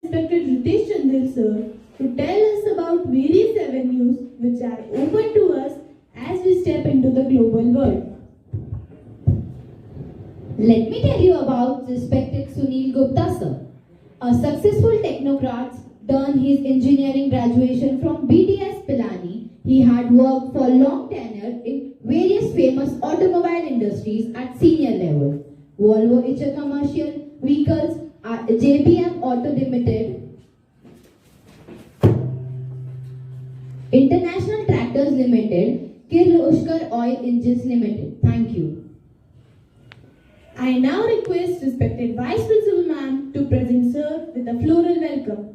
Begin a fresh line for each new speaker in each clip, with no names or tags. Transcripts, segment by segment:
Respected Ritesh Chandil sir to tell us about various avenues which are open to us as we step into the global world.
Let me tell you about respected Sunil Gupta sir. A successful technocrat done his engineering graduation from BTS Pilani. He had worked for long tenure in various famous automobile industries at senior level. Volvo Eicher Commercial Vehicles, JBM Auto Limited, International Tractors Limited, Kirloskar Oil Engines Limited. Thank you.
I now request respected Vice Principal Ma'am to present sir with a floral welcome.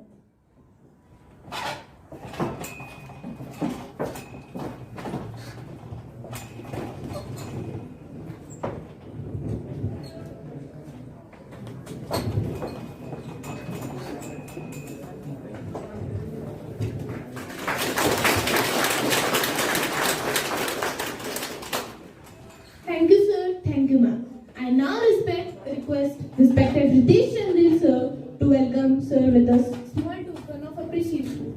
Thank you sir, thank you ma'am. I now request respected Ritesh Chandil sir to welcome sir with a small token of appreciation.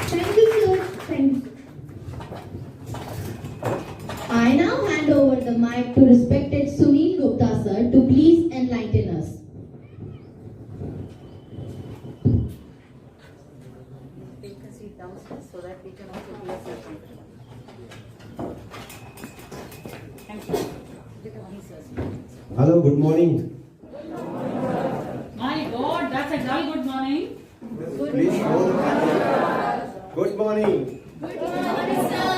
Thank you sir, thank you.
I now hand over the mic to respected Sunil Gupta sir to please enlighten us.
Take a seat downstairs so that we can also be a session. Thank you.
Hello, good morning.
My God, that's a dull good morning.
Please show the camera. Good morning.
Good morning sir.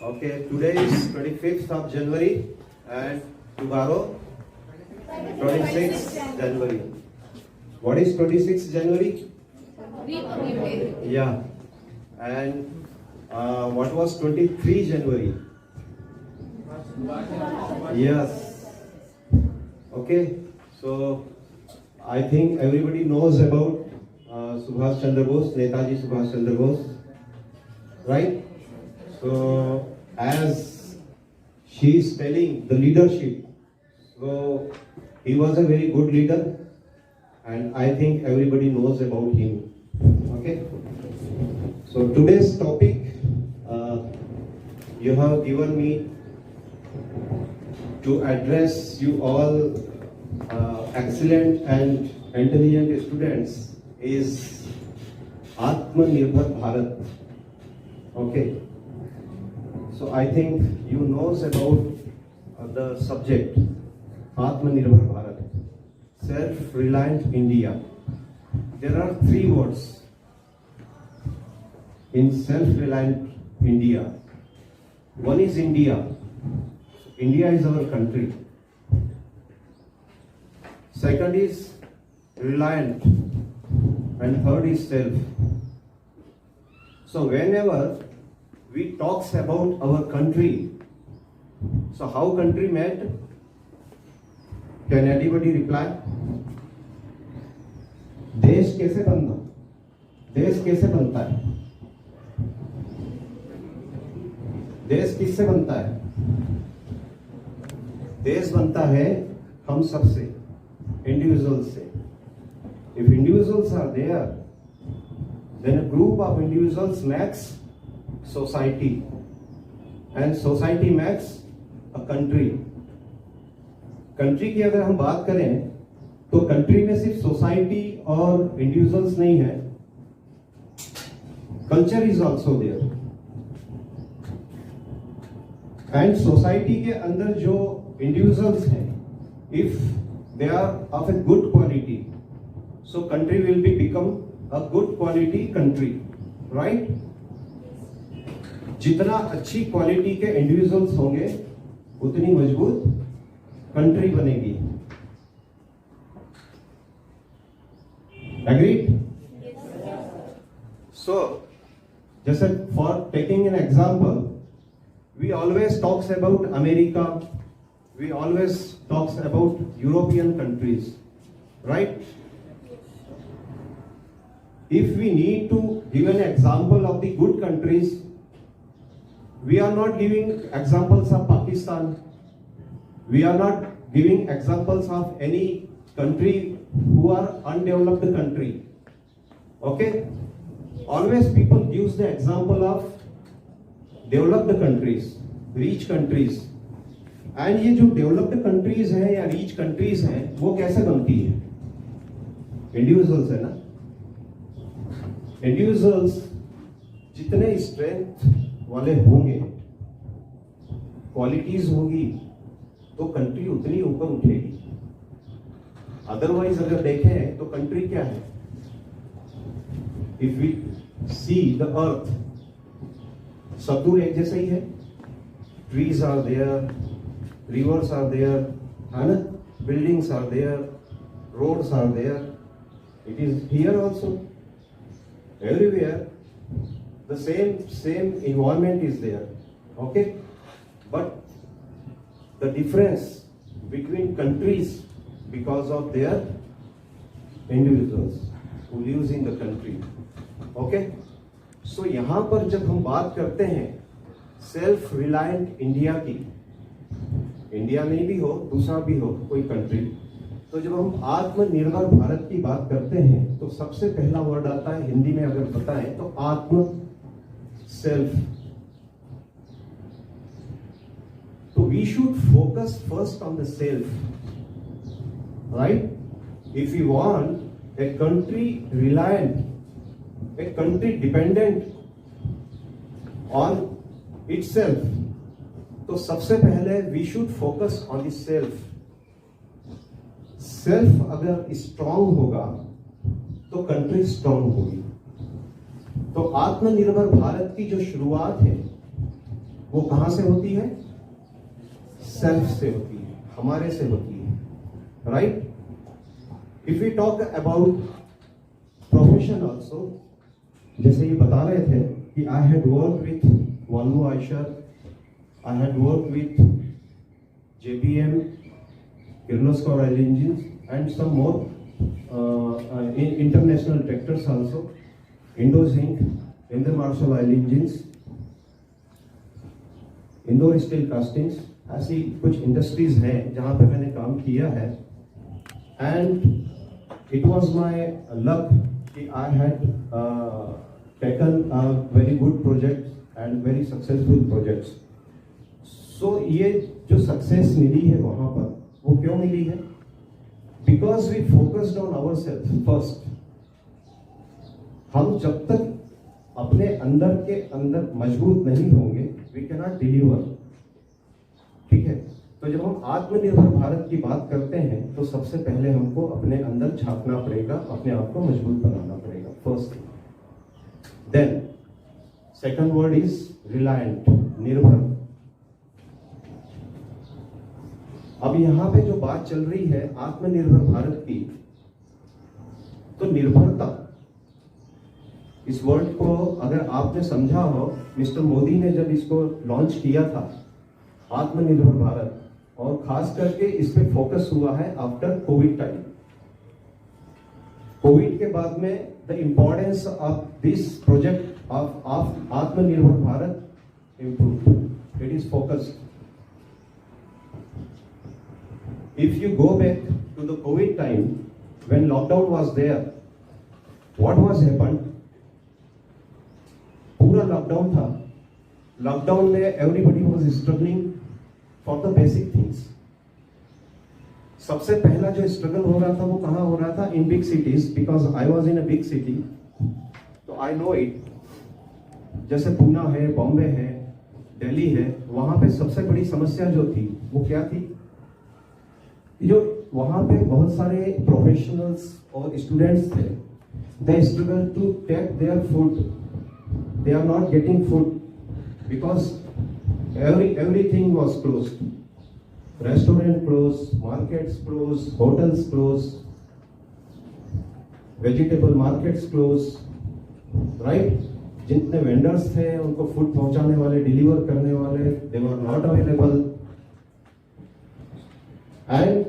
Okay, today is 25th of January and tomorrow 26th January. What is 26th January? Yeah. And what was 23 January? Yes. Okay. So I think everybody knows about Subhash Chandra Bose, Netaji Subhash Chandra Bose, right? So as she is telling the leadership, so he was a very good leader, and I think everybody knows about him. Okay. So today's topic, you have given me to address you all excellent and intelligent students is Atmanirbhar Bharat. Okay. So I think you knows about the subject Atmanirbhar Bharat, self-reliant India. There are three words in self-reliant India. One is India. India is our country. Second is reliant, and third is self. So whenever we talks about our country, so how country made? Can anybody reply? देश कैसे बनना? देश कैसे बनता है? देश किससे बनता है? देश बनता है हम सब से, individuals से. If individuals are there, then a group of individuals makes society, and society makes a country. Country की अगर हम बात करें तो कंट्री में सिर्फ सोसाइटी और इंडिविजुअल्स नहीं है, culture is also there. And society के अंदर जो इंडिविजुअल्स हैं, if they are of a good quality, so country will be become a good quality country, right? जितना अच्छी क्वालिटी के इंडिविजुअल्स होंगे उतनी मजबूत कंट्री बनेगी. Agreed? So, just for taking an example, we always talks about America, we always talks about European countries, right? If we need to give an example of the good countries, we are not giving examples of Pakistan, we are not giving examples of any country who are undeveloped country. Okay? Always people use the example of developed countries, rich countries. And ये जो developed countries हैं या rich countries हैं वो कैसे बनती है? Individuals है ना. इंडिविजुअल्स जितने स्ट्रेंथ वाले होंगे, क्वालिटीज होगी, तो कंट्री उतनी ऊपर उठेगी. अदरवाइज अगर देखें तो कंट्री क्या है? If we see the earth, सब दूर एक जैसा ही है. Trees are there, rivers are there, and buildings are there, roads are there. It is here also. Everywhere the same environment is there. Okay, but the difference between countries because of their individuals who lives in the country. Okay, so यहाँ पर जब हम बात करते हैं self reliant India की, India में भी हो, दूसरा भी हो कोई कंट्री, तो जब हम आत्मनिर्भर भारत की बात करते हैं तो सबसे पहला वर्ड आता है हिंदी में अगर बताएं तो आत्म, सेल्फ. तो we should focus first on the self, right? If you want a country reliant, a country dependent on itself, तो सबसे पहले we should focus on the self. Self अगर स्ट्रांग होगा तो कंट्री स्ट्रांग होगी. तो आत्मनिर्भर भारत की जो शुरुआत है वो कहां से होती है? सेल्फ से होती है, हमारे से होती है, right? If we talk about profession also, जैसे ये बता रहे थे कि I had work with Volvo Eicher, I had worked with JPM, Kirloskar Oil Engines, and some more international tractors also, Indozinc, Inder Marshall Oil Engines, Indore Steel Castings. ऐसी कुछ industries हैं जहां पे मैंने काम किया है. And it was my luck कि I had taken a very good project and very successful projects. सो ये जो सक्सेस मिली है वहां पर, वो क्यों मिली है? Because we focused on our self first. हम जब तक अपने अंदर के अंदर मजबूत नहीं होंगे, वी कैन नॉट डिलीवर. ठीक है? तो जब हम आत्मनिर्भर भारत की बात करते हैं तो सबसे पहले हमको अपने अंदर झांकना पड़ेगा, अपने आप को मजबूत बनाना पड़ेगा first. Then second word is reliant, निर्भर. अब यहां पे जो बात चल रही है आत्मनिर्भर भारत की, तो निर्भरता, इस वर्ड को अगर आपने समझा हो, मिस्टर मोदी ने जब इसको लॉन्च किया था आत्मनिर्भर भारत, और खास करके इस पे फोकस हुआ है आफ्टर कोविड टाइम. कोविड के बाद में the importance of this project of Atmanirbhar Bharat improve. It is focused. If you go back to the COVID time, when lockdown was there, what was happened? पूरा लॉकडाउन था. Lockdown में everybody was struggling for the basic things. सबसे पहला जो struggle हो रहा था वो कहाँ हो रहा था? In big cities, because I was in a big city, तो I know it. जैसे पूना है, बॉम्बे है, दिल्ली है, वहां पे सबसे बड़ी समस्या जो थी वो क्या थी? जो वहां पे बहुत सारे प्रोफेशनल्स और स्टूडेंट्स थे, they struggle to take their food. They are not getting food because everything was closed. Restaurant closed, markets closed, hotels closed, vegetable markets closed, right? जितने वेंडर्स थे उनको फूड पहुंचाने वाले, डिलीवर करने वाले, they were not available. And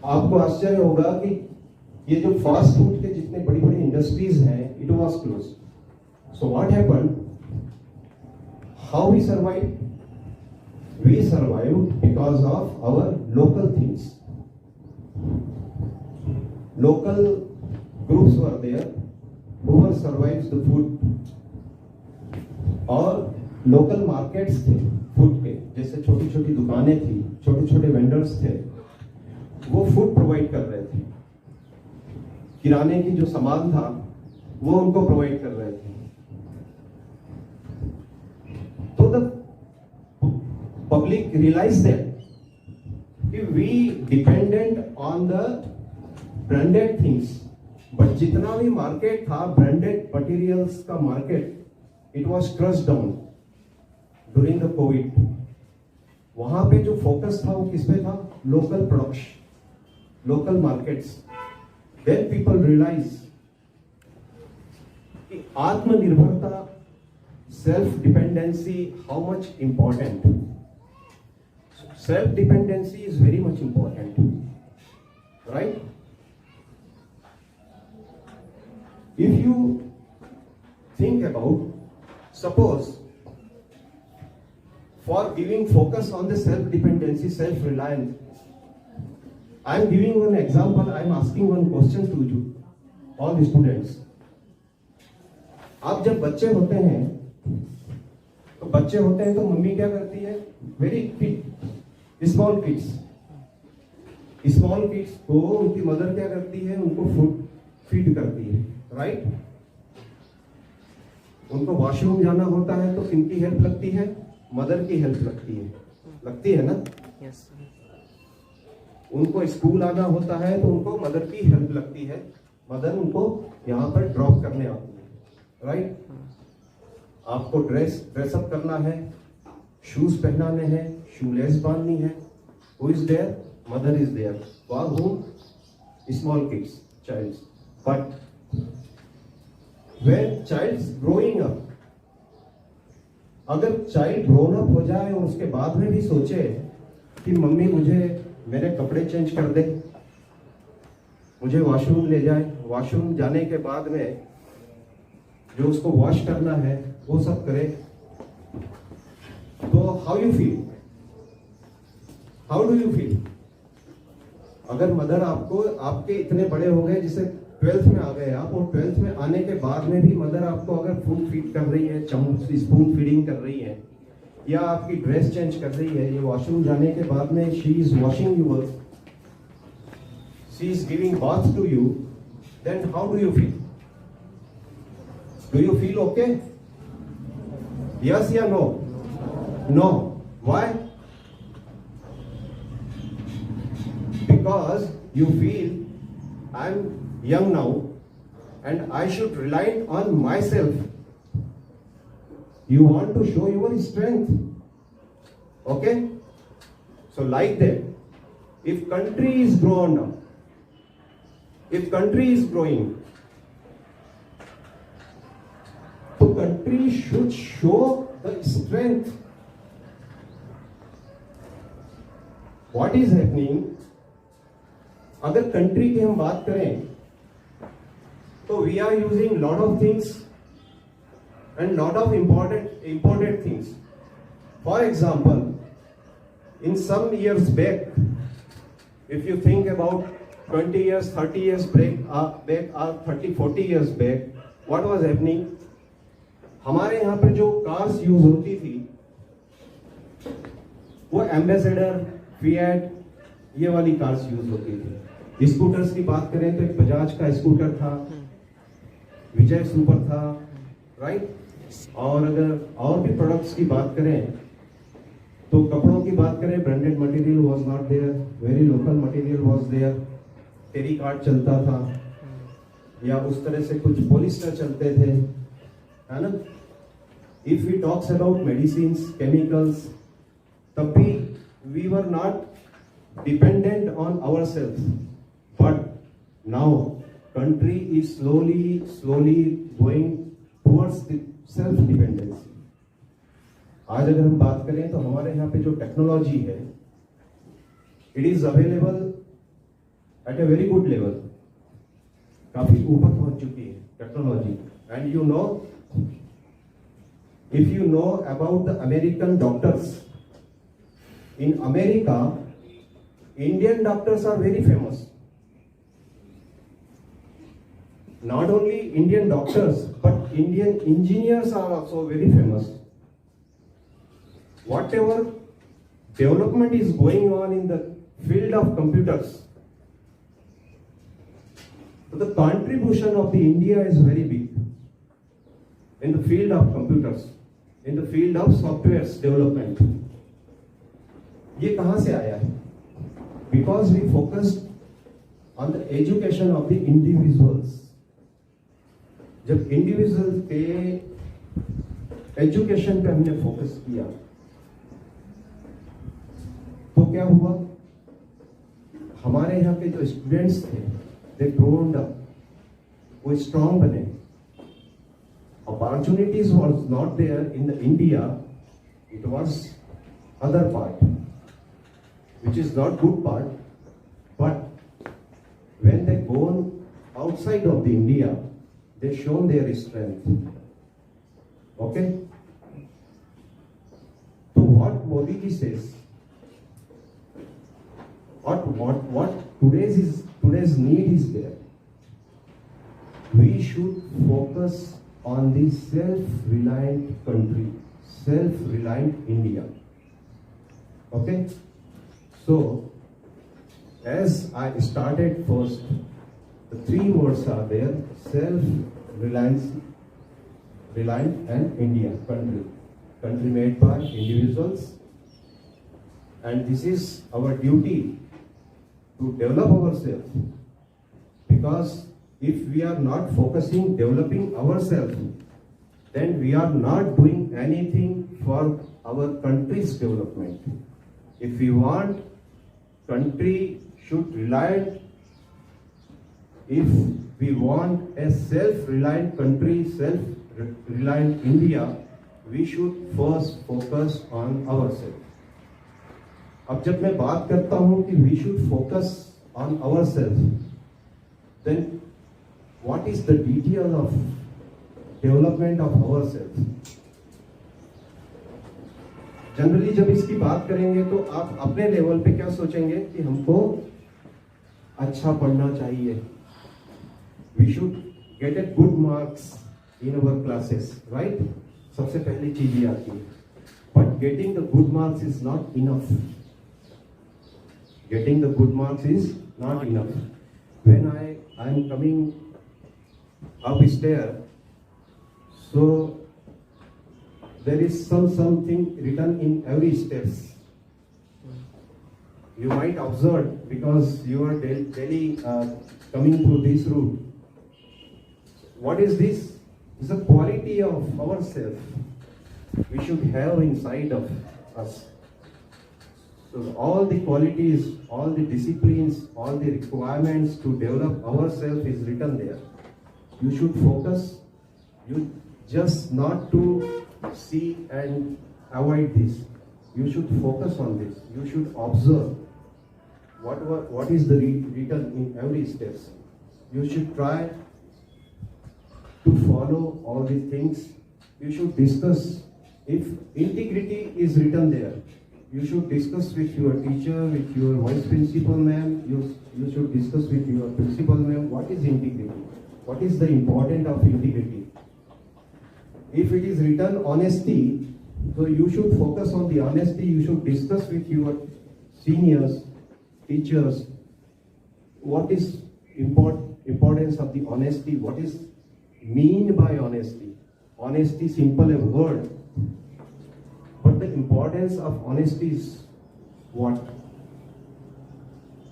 आपको आश्चर्य होगा कि ये जो फास्ट फूड के जितने बड़ी बड़ी इंडस्ट्रीज हैं, it was closed. So what happened? How we survive? we survived because of our local things. Local groups were there, whoever survives the food. और लोकल मार्केट्स थे फूड के, जैसे छोटी छोटी दुकानें थी, छोटे छोटे वेंडर्स थे, वो फूड प्रोवाइड कर रहे थे। किराने की जो सामान था वो उनको प्रोवाइड कर रहे थे। तो द पब्लिक रियलाइज दैट कि we dependent on the branded things, but जितना भी मार्केट था ब्रांडेड मटेरियल्स का market, it was crush down during the Covid. वहां पे जो फोकस था वो किस पे था? Local production, local markets. Then people realise कि आत्मनिर्भरता, self dependency how much important. Self dependency is very much important, right? If you think about, suppose for giving focus on the self-dependency, self-reliance, I am giving one example, I am asking one question to you, all the students. आप जब बच्चे होते हैं तो mummy क्या करती है? Very small kids को उनकी मदर क्या करती है? उनको फूड फीड करती है, राइट? उनको वॉशरूम जाना होता है तो किनकी हेल्प लगती है? मदर की हेल्प लगती है ना?
Yes.
उनको स्कूल आना होता है तो उनको मदर की हेल्प लगती है, मदर उनको यहाँ पर ड्रॉप करने आती है, राइट? आपको ड्रेसअप करना है, शूज पहनाने हैं, शूलेस बांधनी है, who is there? Mother is there. For whom? Small kids, childs. But when child's growing up, अगर चाइल्ड ग्रोन अप हो जाए और उसके बाद में भी सोचे कि मम्मी मुझे मेरे कपड़े चेंज कर दे, मुझे वॉशरूम ले जाए, वॉशरूम जाने के बाद में जो उसको वॉश करना है वो सब करे, तो हाउ डू यू फील? अगर मदर आपके इतने बड़े हो गए, जिसे 12th में आ गए आप, और 12th में आने के बाद में भी मदर आपको अगर फूड फीड कर रही है, स्पून फीडिंग कर रही है, या आपकी ड्रेस चेंज कर रही है, ये वॉशरूम जाने के बाद में she is washing your, she is giving bath to you, then how do you feel? Do you feel okay? Yes या no? No. Why? Because you feel I am young now and I should rely on myself. You want to show your strength. Okay? So like that, if country is grown up, if country is growing, the country should show the strength. What is happening? अगर country की हम बात करें तो we are using lot of things and lot of important things. For example, in some years back, if you think about 20 years, 30 years back or 30-40 years back, what was happening? हमारे यहाँ पर जो cars use होती थी वो ambassador, fiat, ये वाली cars use होती थी. स्कूटर्स की बात करें तो एक बजाज का स्कूटर था, विजय सुपर था, राइट? और अगर और भी प्रोडक्ट्स की बात करें तो कपड़ों की बात करें, branded material was not there, very local material was there. Terry cot चलता था या उस तरह से कुछ पॉलिस्टर चलते थे, है ना? If we talks about medicines, chemicals, तब भी we were not dependent on ourselves, but now country is slowly going towards the self dependency. आज अगर हम बात करें तो हमारे यहाँ पे जो टेक्नोलॉजी है, it is available at a very good level. काफी ऊपर पहुंच चुकी है technology. And you know, if you know about the American doctors, In America, Indian doctors are very famous. Not only Indian doctors, but Indian engineers are also very famous. Whatever development is going on in the field of computers, the contribution of the India is very big in the field of computers, in the field of software development. ये कहाँ से आया है? Because we focused on the education of the individuals. जब individual के education पे हमने focus किया तो क्या हुआ? हमारे यहाँ के जो स्टूडेंट्स थे दे ग्रोन्ड अप, वो स्ट्रांग बने. Opportunities was not there in the India, it was other part which is not good part, but when they gone outside of the India, they shown their strength. Okay? So what Modi ji says, what today's need is there. We should focus on the self-reliant country, self-reliant India. Okay? So, as I started first, the three words are there: self-reliance, reliant, and India, country made by individuals. And this is our duty to develop ourselves, because if we are not focusing developing ourselves, then we are not doing anything for our country's development. If we want country should reliant, if we want a self-reliant country, self-reliant India, we should first focus on ourselves. अब जब मैं बात करता हूं कि we should focus on ourselves, then what is the detail of development of ourselves? Generally जब इसकी बात करेंगे तो आप अपने लेवल पे क्या सोचेंगे कि हमको अच्छा पढ़ना चाहिए. We should get a good marks in our classes, right? सबसे पहली चीज ये आती है. But getting the good marks is not enough. Getting the good marks is not enough. When I am coming up stair, so there is something written in every steps. You might observe, because you are daily coming through this route. What is this? It's the quality of ourselves we should have inside of us. So all the qualities, all the disciplines, all the requirements to develop ourselves is written there. You should focus. You just not to see and avoid this. You should focus on this. You should observe what is the written in every steps. You should try to follow all these things. You should discuss. If integrity is written there, you should discuss with your teacher, with your vice principal ma'am. You should discuss with your principal ma'am what is integrity. What is the importance of integrity? If it is written honesty, so you should focus on the honesty. You should discuss with your seniors, teachers, what is importance of the honesty. What is mean by honesty? Honesty, simple a word, but the importance of honesty is what?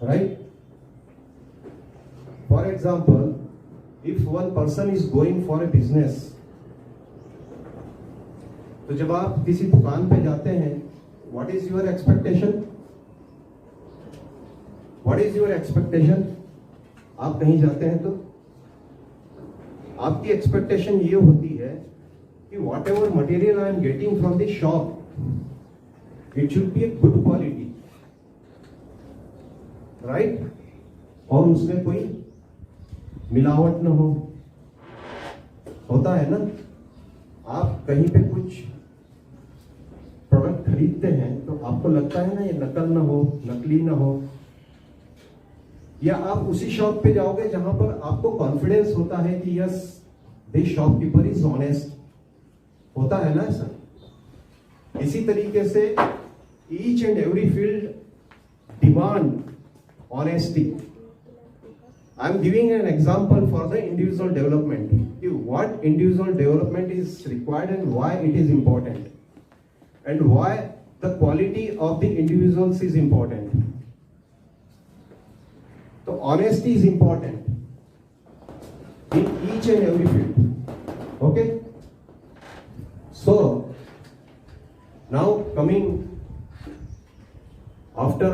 Right? For example, if one person is going for a business, तो जब आप किसी दुकान पे जाते हैं, what is your expectation? What is your expectation? आप कहीं जाते हैं तो आपकी एक्सपेक्टेशन ये होती है कि what ever material I am getting from the shop, it should B A good quality, right? और उसमें कोई मिलावट ना हो. होता है ना, आप कहीं पे कुछ प्रोडक्ट प्रोडक्ट खरीदते हैं तो आपको लगता है ना ये नकल ना हो, नकली ना हो, या आप उसी शॉप पे जाओगे जहां पर आपको कॉन्फिडेंस होता है कि yes this shopkeeper is honest, होता है ना ऐसा। इसी तरीके से each and every field demand honesty. I am giving an example for the individual development. What individual development is required and why it is important, and why the quality of the individuals is important. So honesty is important in each and every field. Okay. So now coming after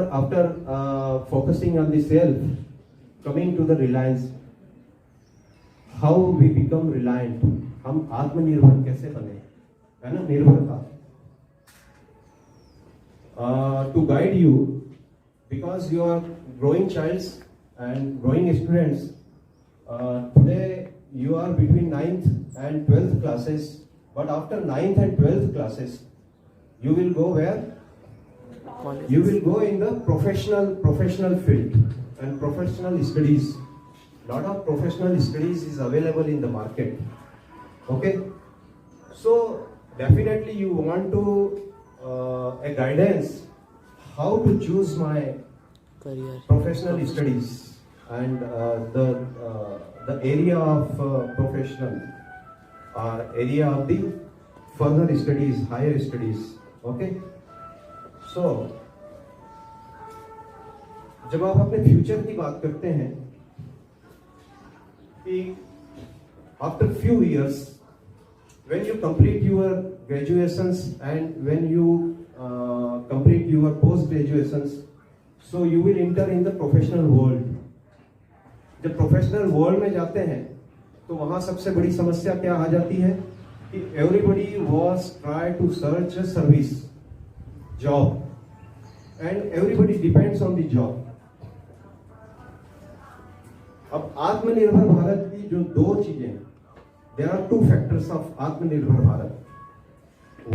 focusing on the self. Coming to the reliance, how we become reliant, हम आत्मनिर्भर कैसे बने, है ना, निर्भरता। To guide you, because you are growing childs and growing students, today you are between 9th and 12th classes, but after 9th and 12th classes, you will go where? You will go in the professional field. And professional studies, lot of professional studies is available in the market. Okay, so definitely you want to a guidance how to choose my
career
professional studies and the area of professional or area of the further studies, higher studies. Okay, so जब आप अपने future की बात करते हैं कि after few years when you complete your graduations and when you complete your post graduations, so you will enter in the professional world. जब professional world में जाते हैं तो वहां सबसे बड़ी समस्या क्या आ जाती है कि everybody was try to search a service job and everybody depends on the job. अब आत्मनिर्भर भारत की जो दो चीजें, there are 2 factors of Atmanirbhar Bharat.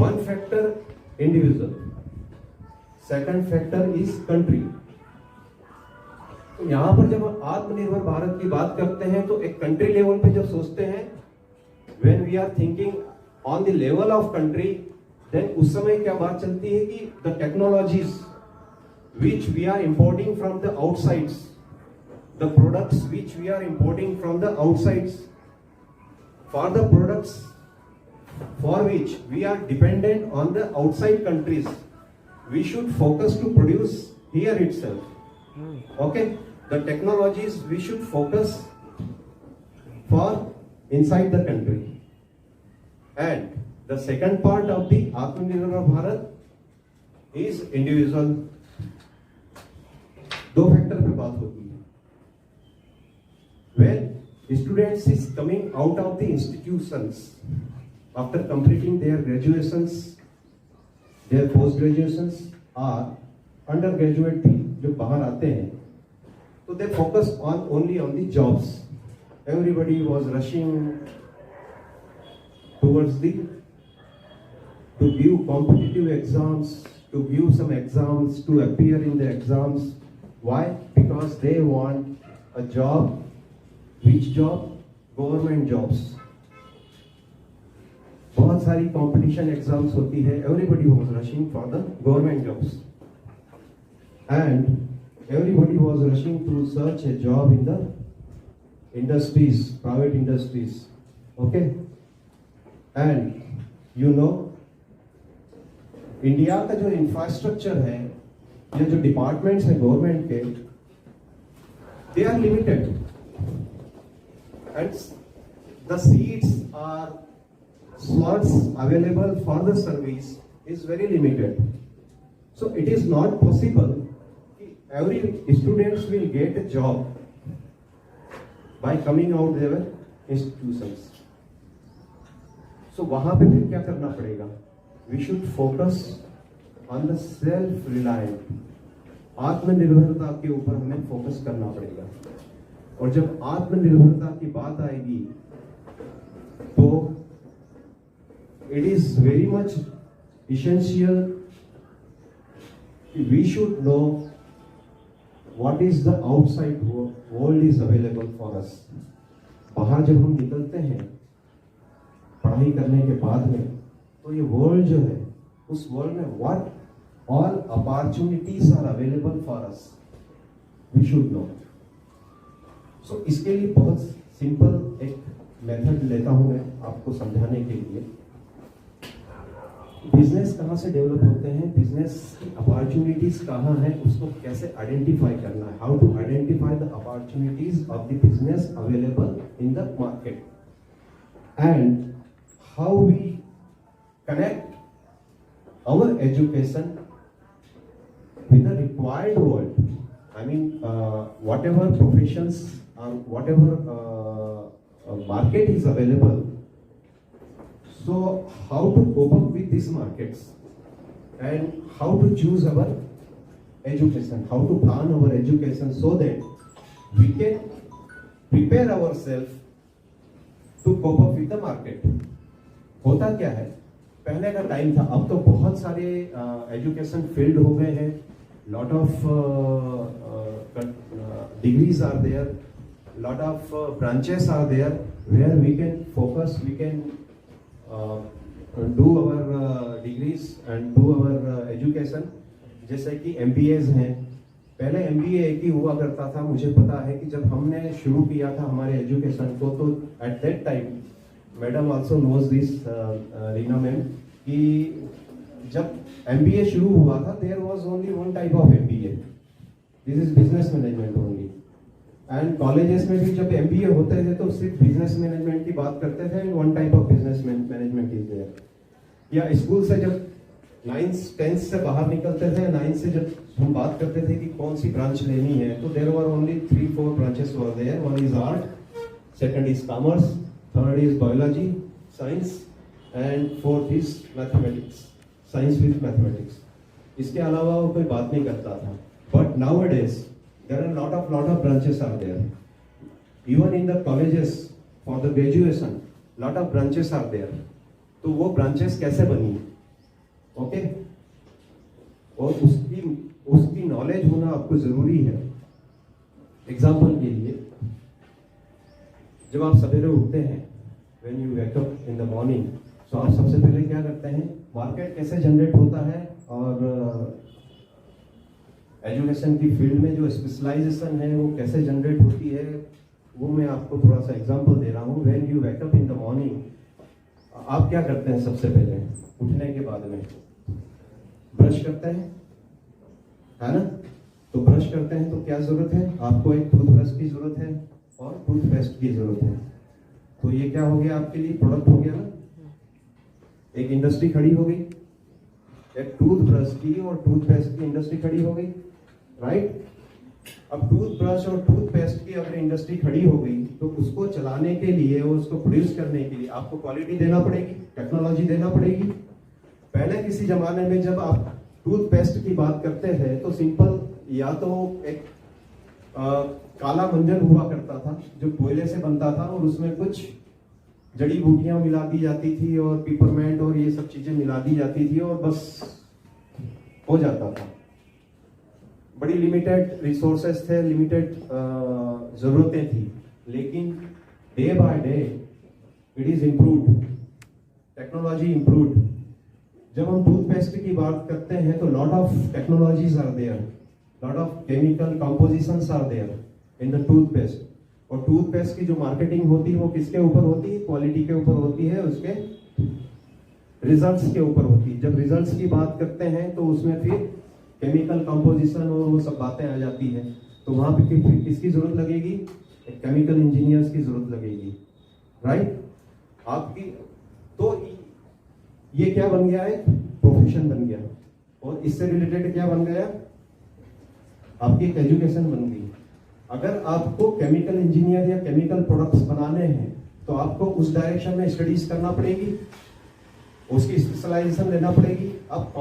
One factor individual, second factor is country. तो यहां पर जब हम आत्मनिर्भर भारत की बात करते हैं तो एक कंट्री लेवल पे जब सोचते हैं, when we are thinking on the level of country, then उस समय क्या बात चलती है कि the technologies which we are importing from the outsides, the products which we are importing from the outsides, for the products for which we are dependent on the outside countries, we should focus to produce here itself. Okay, the technologies we should focus for inside the country. And the second part of the Atmanirbhar Bharat is individual. दो factor पे बात होती है। When students is coming out of the institutions after completing their graduations, their post graduations or undergraduate भी जो बाहर आते हैं, तो they focus on only on the jobs. Everybody was rushing towards to give competitive exams, to give some exams, to appear in the exams. Why? Because they want a job. Which job? Government jobs. बहुत सारी competition exams होती है. Everybody was rushing for the government jobs, and everybody was rushing to search a job in the industries, private industries. Okay, and you know, India का जो infrastructure है, ये जो departments हैं गवर्नमेंट के, they are limited and the seats are slots available for the service is very limited. So it is not possible कि every students will get a job by coming out their institutions. So वहां पे फिर क्या करना पड़ेगा? We should focus on the self reliant. आत्मनिर्भरता के ऊपर हमें फोकस करना पड़ेगा. और जब आत्मनिर्भरता की बात आएगी तो it is very much essential we should know what is the outside world is available for us. बाहर जब हम निकलते हैं पढ़ाई करने के बाद में, तो ये वर्ल्ड जो है, उस वर्ल्ड में what all opportunities are available for us, we should know. So इसके लिए बहुत सिंपल एक मेथड लेता हूं मैं आपको समझाने के लिए. बिजनेस कहाँ से डेवलप होते हैं, बिजनेस की अपॉर्चुनिटीज कहाँ हैं, उसको कैसे आइडेंटिफाई करना है, how to identify the opportunities of the business available in the market, and how we connect our education with the required world. I mean, whatever professions or whatever market is available. So, how to cope up with these markets and how to choose our education, how to plan our education so that we can prepare ourselves to cope up with the market. होता क्या है, पहले का time था, अब तो बहुत सारे एजुकेशन फील्ड हो गए हैं. Lot of degrees are there, lot of branches are there where we can focus, we can do our degrees and do our education. जैसे कि MBAs हैं. पहले MBA एक ही हुआ करता था. मुझे पता है कि जब हमने शुरू किया था हमारे एजुकेशन को, तो at that time madam also knows this, Reena ma'am, कि जब MBA शुरू हुआ था, there was only one type of MBA. This is business management only. And colleges में भी जब MBA होते थे तो सिर्फ business management की बात करते थे, and one type of business management is there. या स्कूल से जब 9th 10th से बाहर निकलते थे, 9th से जब हम बात करते थे कि कौन सी ब्रांच लेनी है, तो there were only 3-4 branches were there. One is art, second is commerce, third is biology, science, and fourth is mathematics. Science with mathematics. इसके अलावा वो कोई बात नहीं करता था. But nowadays there are lot of branches are there. Even in the colleges for the graduation lot of branches are there. तो वो ब्रांचेस कैसे बनी, ओके, और उसकी नॉलेज होना आपको जरूरी है. एग्जाम्पल के लिए, जब आप सवेरे उठते हैं, when you wake up in the morning, तो आप सबसे पहले क्या करते हैं, मार्केट कैसे जनरेट होता है, और एजुकेशन की फील्ड में जो स्पेशलाइजेशन है वो कैसे जनरेट होती है, वो मैं आपको थोड़ा सा एग्जांपल दे रहा हूँ. When you wake up in the morning, आप क्या करते हैं सबसे पहले उठने के बाद में? ब्रश करते हैं, है ना? तो ब्रश करते हैं तो क्या जरूरत है आपको? एक टूथब्रश की जरूरत है और टूथपेस्ट की जरूरत है. तो ये क्या हो गया आपके लिए? प्रोडक्ट हो गया ना. एक इंडस्ट्री खड़ी हो गई, एक टूथब्रश की और टूथपेस्ट की इंडस्ट्री खड़ी हो गई, राइट? अब टूथब्रश और टूथपेस्ट की अगर इंडस्ट्री खड़ी हो गई, तो उसको चलाने के लिए, उसको प्रोड्यूस करने के लिए आपको क्वालिटी देना पड़ेगी, टेक्नोलॉजी देना पड़ेगी. पहले किसी जमाने में जब आप टूथपेस्ट की बात करते हैं, तो सिंपल या तो एक काला मंजन हुआ करता था जो कोयले से बनता था, और उसमें कुछ जड़ी बूटियां मिला दी जाती थी और पिपरमेंट और ये सब चीजें मिला दी जाती थी, और बस हो जाता था. बड़ी लिमिटेड रिसोर्सेस थे, लिमिटेड जरूरतें थी. लेकिन day by day it is improved, technology improved. जब हम टूथपेस्ट की बात करते हैं तो lot of technologies are there, lot of chemical compositions are there in the toothpaste. और टूथपेस्ट की जो मार्केटिंग होती है वो किसके ऊपर होती है? क्वालिटी के ऊपर होती है, उसके रिजल्ट्स के ऊपर होती है. जब रिजल्ट्स की बात करते हैं तो उसमें फिर केमिकल कंपोजिशन और वो सब बातें आ जाती है. तो वहां पे किसकी जरूरत लगेगी? एक केमिकल इंजीनियर्स की जरूरत लगेगी, राइट? आपकी तो ये क्या बन गया है? प्रोफेशन बन गया. और इससे रिलेटेड क्या बन गया? आपकी एक एजुकेशन बन गई. अगर आपको केमिकल इंजीनियर या केमिकल प्रोडक्ट्स बनाने हैं, तो आपको उस डायरेक्शन में स्टडीज करना पड़ेगी, उसकी स्पेशलाइजेशन लेना पड़ेगी. अब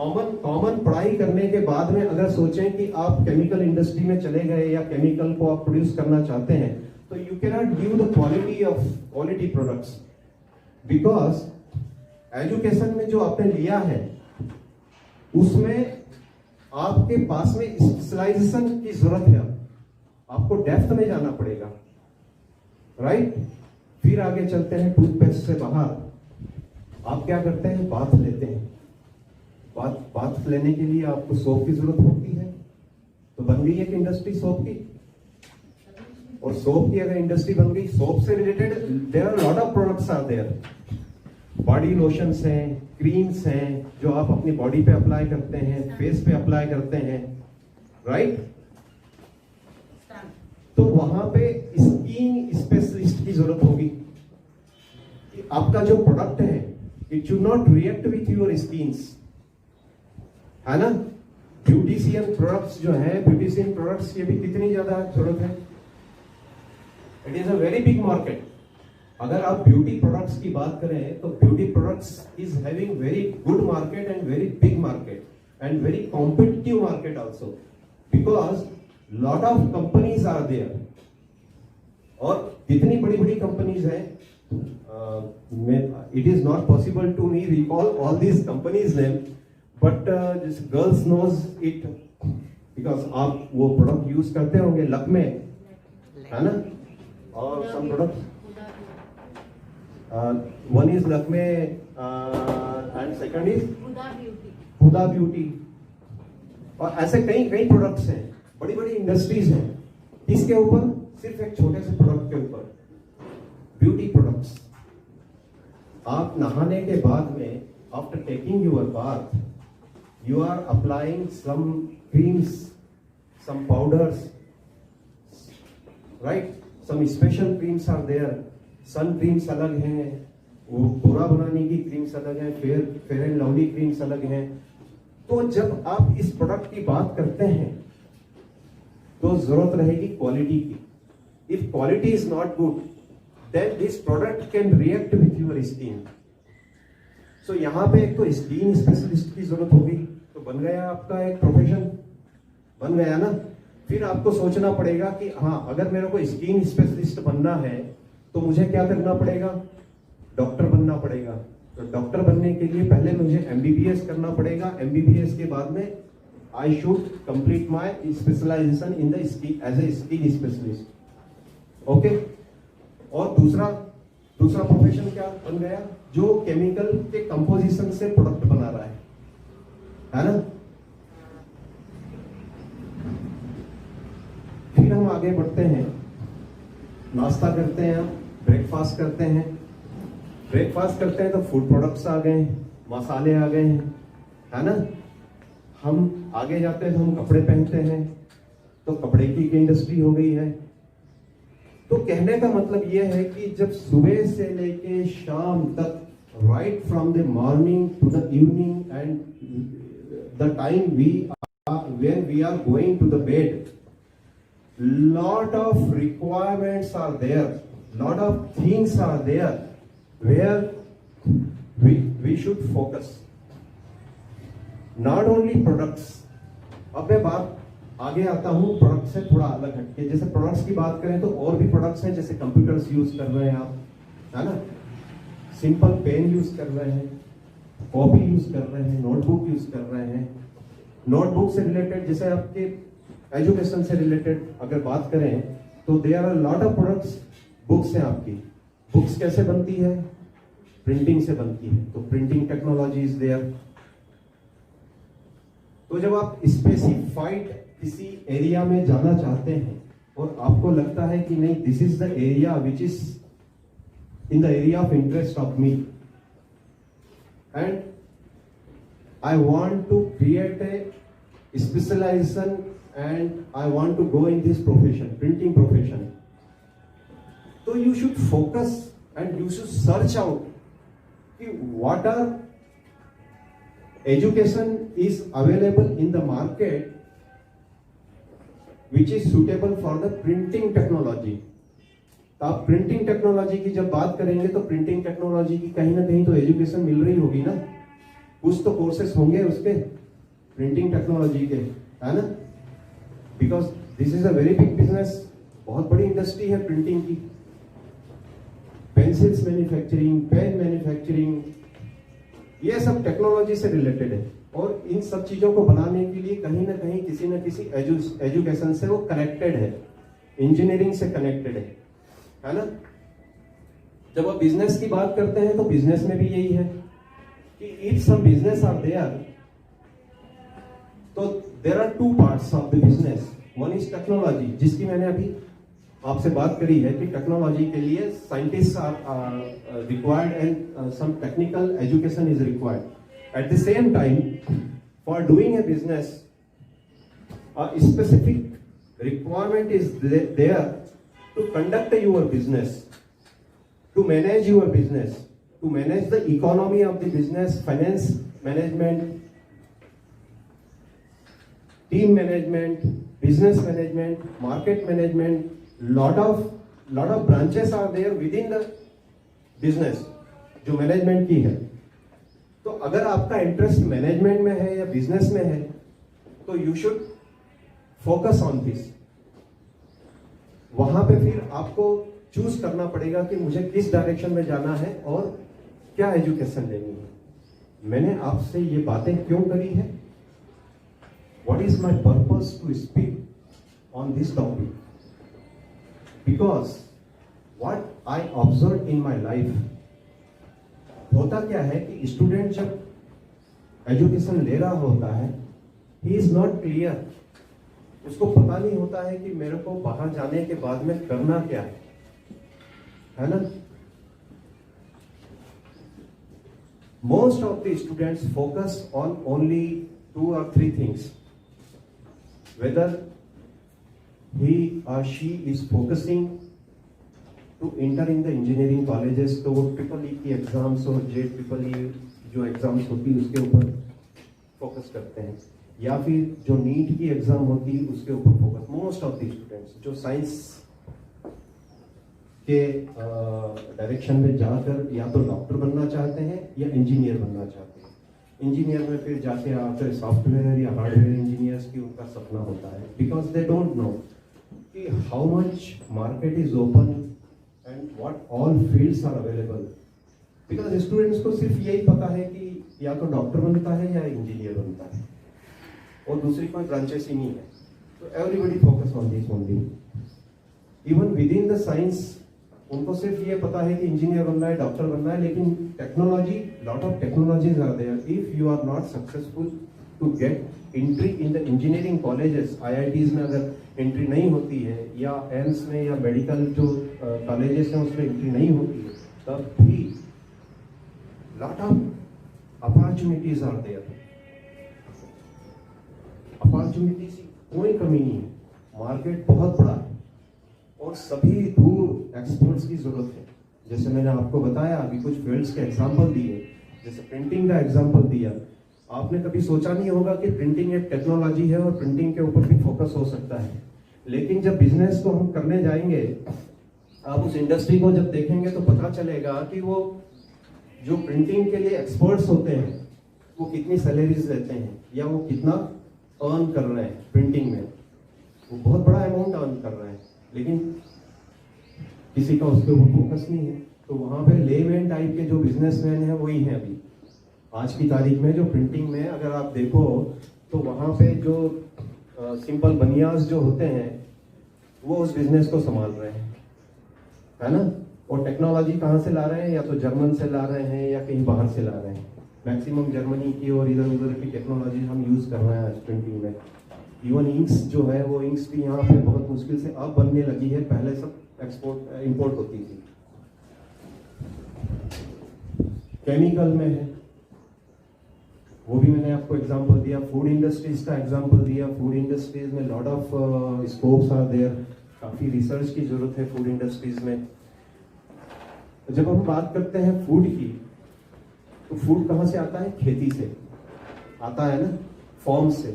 कॉमन पढ़ाई करने के बाद में अगर सोचें कि आप केमिकल इंडस्ट्री में चले गए या केमिकल को आप प्रोड्यूस करना चाहते हैं, तो you can not give the quality products, because education में जो आपने लिया है उसमें आपके पास में स्पेशलाइजेशन की जरूरत है, आपको डेप्थ में जाना पड़ेगा, राइट। फिर आगे चलते हैं टूथपेस्ट से बाहर। आप क्या करते हैं, बाथ लेते हैं। बाथ लेने के लिए आपको सोप की जरूरत होती है, तो बन गई एक इंडस्ट्री सोप की। और सोप की अगर इंडस्ट्री बन गई, सोप से related there are lot of products are there. Body lotions हैं, क्रीम्स हैं, जो आप अपनी बॉडी पे अप्लाई करते हैं, फेस पे अप्लाई करते हैं, राइट। तो वहां पे स्किन स्पेशलिस्ट की जरूरत होगी कि आपका जो प्रोडक्ट है it should not react with your skins, है ना। ब्यूटिशियन प्रोडक्ट्स जो है, ब्यूटिशियन प्रोडक्ट्स की भी कितनी ज्यादा जरूरत है। It is a very big market. अगर आप ब्यूटी प्रोडक्ट्स की बात करें तो beauty products is having very good market and very big market and very competitive market also, because lot of companies are there. और कितनी बड़ी बड़ी कंपनीज हैं, it is not possible to me recall all these companies name, but girls knows it, because आप वो product use करते होंगे, लक्मे, है ना, और some products, one is Lakme and second is Huda Beauty. और ऐसे कई कई प्रोडक्ट्स हैं, बड़ी बड़ी इंडस्ट्रीज हैं। किसके ऊपर? सिर्फ एक छोटे से प्रोडक्ट के ऊपर, ब्यूटी प्रोडक्ट्स। आप नहाने के बाद में, after taking your bath, you are applying some creams, some powders, right? Some special creams are there. Sun creams अलग हैं, वो गोरा बनाने की क्रीम्स अलग हैं, फेयर एंड लवली क्रीम्स अलग हैं। तो जब आप इस प्रोडक्ट की बात करते हैं तो जरूरत रहेगी क्वालिटी की। If quality is not good, then this product can react with your skin. So यहाँ पे एक तो स्किन स्पेशलिस्ट की जरूरत होगी, तो बन गया आपका एक प्रोफेशन, बन गया ना। फिर आपको सोचना पड़ेगा कि हाँ, अगर मेरे को स्किन स्पेशलिस्ट बनना है तो मुझे क्या करना पड़ेगा, डॉक्टर बनना पड़ेगा। तो डॉक्टर बनने के लिए पहले मुझे एमबीबीएस करना पड़ेगा। एमबीबीएस के बाद में I should complete my specialisation in the skin as a skin specialist, okay. और दूसरा प्रोफेशन क्या बन गया, जो केमिकल के कंपोजिशन से प्रोडक्ट बना रहा है ना। फिर हम आगे बढ़ते हैं, नाश्ता करते हैं, हम ब्रेकफास्ट करते हैं। ब्रेकफास्ट करते हैं तो फूड प्रोडक्ट्स आ गए, मसाले आ गए हैं, है ना। हम आगे जाते हैं तो हम कपड़े पहनते हैं, तो कपड़े की इंडस्ट्री हो गई है। तो कहने का मतलब यह है कि जब सुबह से लेके शाम तक, right from the morning to the evening and the time when we are going to the bed, lot of requirements are there, lot of things are there where we should focus, not only products. अब मैं बात आगे आता हूँ product से थोड़ा अलग हटके। जैसे प्रोडक्ट्स की बात करें तो और भी प्रोडक्ट्स हैं, जैसे कंप्यूटर्स यूज कर रहे हैं आप, है ना, सिंपल पेन यूज कर रहे हैं, कॉपी यूज कर रहे हैं, नोटबुक यूज कर रहे हैं। नोटबुक से रिलेटेड, जैसे आपके एजुकेशन से रिलेटेड अगर बात करें तो there are lot of products, books हैं आपकी। बुक्स कैसे बनती है, प्रिंटिंग से बनती है, तो प्रिंटिंग टेक्नोलॉजी इज देयर। तो जब आप स्पेसिफाइड किसी एरिया में जाना चाहते हैं और आपको लगता है कि नहीं, this is the area which is in the area of interest of me and I want to create a specialization and I want to go in this profession, printing profession. So you should focus and you should search out what are education is available in the market which is suitable for the printing technology. तो आप printing technology की जब बात करेंगे तो printing technology की कहीं ना कहीं तो एजुकेशन मिल रही होगी ना, कुछ तो कोर्सेस होंगे उसके प्रिंटिंग टेक्नोलॉजी के, है ना। Because this is a very big business, बहुत बड़ी इंडस्ट्री है प्रिंटिंग की। पेंसिल्स मैन्युफैक्चरिंग, पेन मैन्युफैक्चरिंग, ये सब टेक्नोलॉजी से रिलेटेड है। और इन सब चीजों को बनाने के लिए कहीं ना कहीं किसी न किसी एजुकेशन से वो कनेक्टेड है, इंजीनियरिंग से कनेक्टेड है ना। जब आप बिजनेस की बात करते हैं तो बिजनेस में भी यही है कि if some business are there, तो there are two parts of the business. One is technology, जिसकी मैंने अभी आपसे बात करी है कि टेक्नोलॉजी के लिए scientist are required and some technical education is required. At the same time, for doing a business, a specific requirement is there to conduct your business, to manage your business, to manage the economy of the business, finance management, team management, business management, market management. Lot of branches are there within the business जो management की है। तो अगर आपका interest management में है या business में है तो you should focus on this. वहां पे फिर आपको चूज करना पड़ेगा कि मुझे किस डायरेक्शन में जाना है और क्या एजुकेशन लेनी है। मैंने आपसे ये बातें क्यों करी है? What is my purpose to speak on this topic? Because what I observe in my life, होता क्या है कि स्टूडेंट जब एजुकेशन ले रहा होता है, ही इज नॉट क्लियर, उसको पता नहीं होता है कि मेरे को बाहर जाने के बाद में करना क्या है ना। Most of the students focus on only 2 or 3 things, whether he or she is focusing to enter in the engineering colleges, तो वो EEE की एग्जाम्स और JEE जो एग्जाम्स होती है उसके ऊपर फोकस करते हैं, या फिर जो नीट की एग्जाम होती है उसके ऊपर focus. Most of the students जो साइंस के डायरेक्शन में जाकर या तो डॉक्टर बनना चाहते हैं या इंजीनियर बनना चाहते हैं। इंजीनियर में फिर जाके आकर सॉफ्टवेयर या हार्डवेयर इंजीनियर्स की उनका सपना होता है, बिकॉज दे डोंट नो कि how much market is open and what all fields are available. Because students को सिर्फ यही पता है कि या तो डॉक्टर बनता है या इंजीनियर बनता है, और दूसरी कोई ब्रांचेस ही नहीं है। तो everybody focus on this only. Even with in the science उनको सिर्फ ये पता है कि इंजीनियर बनना है, डॉक्टर बनना है, लेकिन technology, lot of technologies are there. If you are not successful to get entry in the engineering colleges, IITs में अगर एंट्री नहीं होती है, या एम्स में या मेडिकल जो कॉलेजेस हैं उसमें एंट्री नहीं होती है, तब भी lot of opportunities are there. Opportunities की कोई कमी नहीं है, मार्केट बहुत बड़ा है और सभी दूर एक्सपर्ट्स की जरूरत है। जैसे मैंने आपको बताया, अभी कुछ फील्ड्स के एग्जांपल दिए, जैसे प्रिंटिंग का एग्जांपल दिया। आपने कभी सोचा नहीं होगा कि प्रिंटिंग एक टेक्नोलॉजी है और प्रिंटिंग के ऊपर भी फोकस हो सकता है, लेकिन जब बिजनेस को हम करने जाएंगे, आप उस इंडस्ट्री को जब देखेंगे तो पता चलेगा कि वो जो प्रिंटिंग के लिए एक्सपर्ट्स होते हैं वो कितनी सैलरीज लेते हैं या वो कितना अर्न कर रहे हैं प्रिंटिंग में। वो बहुत बड़ा अमाउंट अर्न कर रहे हैं, लेकिन किसी का उसके ऊपर फोकस नहीं है। तो वहां पे लेमैन टाइप के जो बिजनेसमैन है वही है अभी आज की तारीख में। जो प्रिंटिंग में अगर आप देखो तो वहां पे जो सिंपल बनियास जो होते हैं वो उस बिजनेस को संभाल रहे हैं, है ना। और टेक्नोलॉजी कहाँ से ला रहे हैं? या तो जर्मन से ला रहे हैं या कहीं बाहर से ला रहे हैं। मैक्सिमम जर्मनी की और इधर उधर की टेक्नोलॉजी हम यूज कर रहे हैं आज प्रिंटिंग में। इवन इंक्स जो है वो इंक्स भी यहाँ पे बहुत मुश्किल से अब बनने लगी है, पहले सब एक्सपोर्ट इंपोर्ट होती थी। केमिकल में है, वो भी मैंने आपको एग्जांपल दिया। फूड इंडस्ट्रीज का एग्जांपल दिया। फूड इंडस्ट्रीज में lot of scopes are there, काफी रिसर्च की जरूरत है फूड इंडस्ट्रीज में। जब हम बात करते हैं फूड की, तो फूड कहाँ से आता है? खेती से आता है ना, फॉर्म से।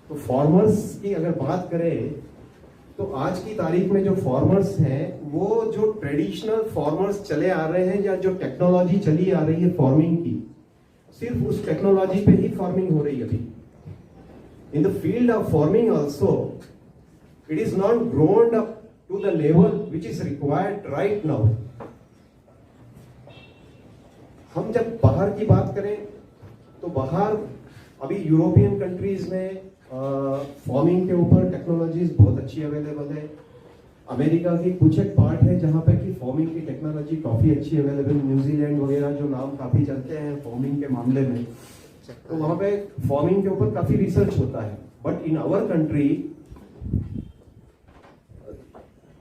तो फार्मर्स की अगर बात करें तो आज की तारीख में जो फार्मर्स हैं वो जो ट्रेडिशनल फार्मर्स चले आ रहे हैं या जो टेक्नोलॉजी चली आ रही है फार्मिंग की, सिर्फ उस टेक्नोलॉजी पे ही फार्मिंग हो रही है अभी। In the field of farming also it is not grown up to the level which is required right now. हम जब बाहर की बात करें तो बाहर अभी यूरोपियन कंट्रीज में फॉर्मिंग के ऊपर टेक्नोलॉजीज बहुत अच्छी अवेलेबल है। अमेरिका की कुछ एक पार्ट है जहाँ पे कि फॉर्मिंग की टेक्नोलॉजी काफ़ी अच्छी अवेलेबल, न्यूजीलैंड वगैरह जो नाम काफ़ी चलते हैं फॉर्मिंग के मामले में, तो वहाँ पे फॉर्मिंग के ऊपर काफ़ी रिसर्च होता है। But in our country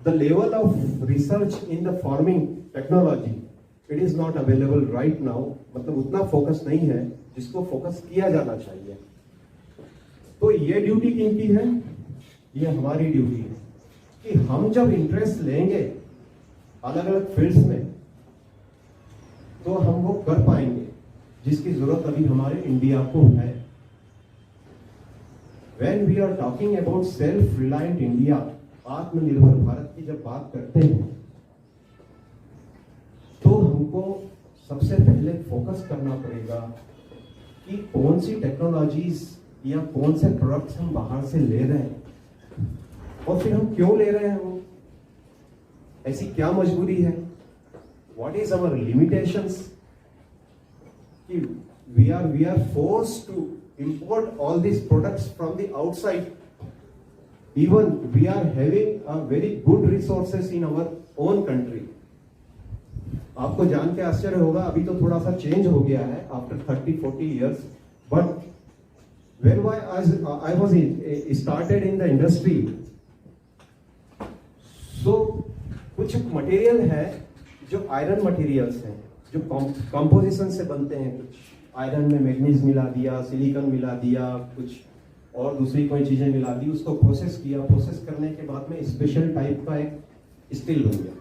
the level of research in the farming technology it is not available right now, मतलब उतना फोकस नहीं है जिसको फोकस किया जाना चाहिए। तो ये ड्यूटी किनकी है? ये हमारी ड्यूटी है कि हम जब इंटरेस्ट लेंगे अलग अलग फील्ड्स में तो हम वो कर पाएंगे जिसकी जरूरत अभी हमारे इंडिया को है। When we are talking about self-reliant India, आत्मनिर्भर भारत की जब बात करते हैं तो हमको सबसे पहले फोकस करना पड़ेगा कि कौन सी टेक्नोलॉजीज या कौन से प्रोडक्ट्स हम बाहर से ले रहे हैं और फिर हम क्यों ले रहे हैं, वो ऐसी क्या मजबूरी है, व्हाट इज अवर लिमिटेशंस कि we are forced to import all these products from the outside, even we are having a very good resources in our own country। आपको जान के आश्चर्य होगा, अभी तो थोड़ा सा चेंज हो गया है after 30-40 years, but when I was started in the industry, so कुछ मटेरियल है जो आयरन मटेरियल्स हैं जो कंपोजिशन से बनते हैं, कुछ आयरन में मैग्नीज मिला दिया, सिलिकॉन मिला दिया, कुछ और दूसरी कोई चीजें मिला दी, उसको प्रोसेस किया, प्रोसेस करने के बाद में स्पेशल टाइप का एक स्टील बन गया,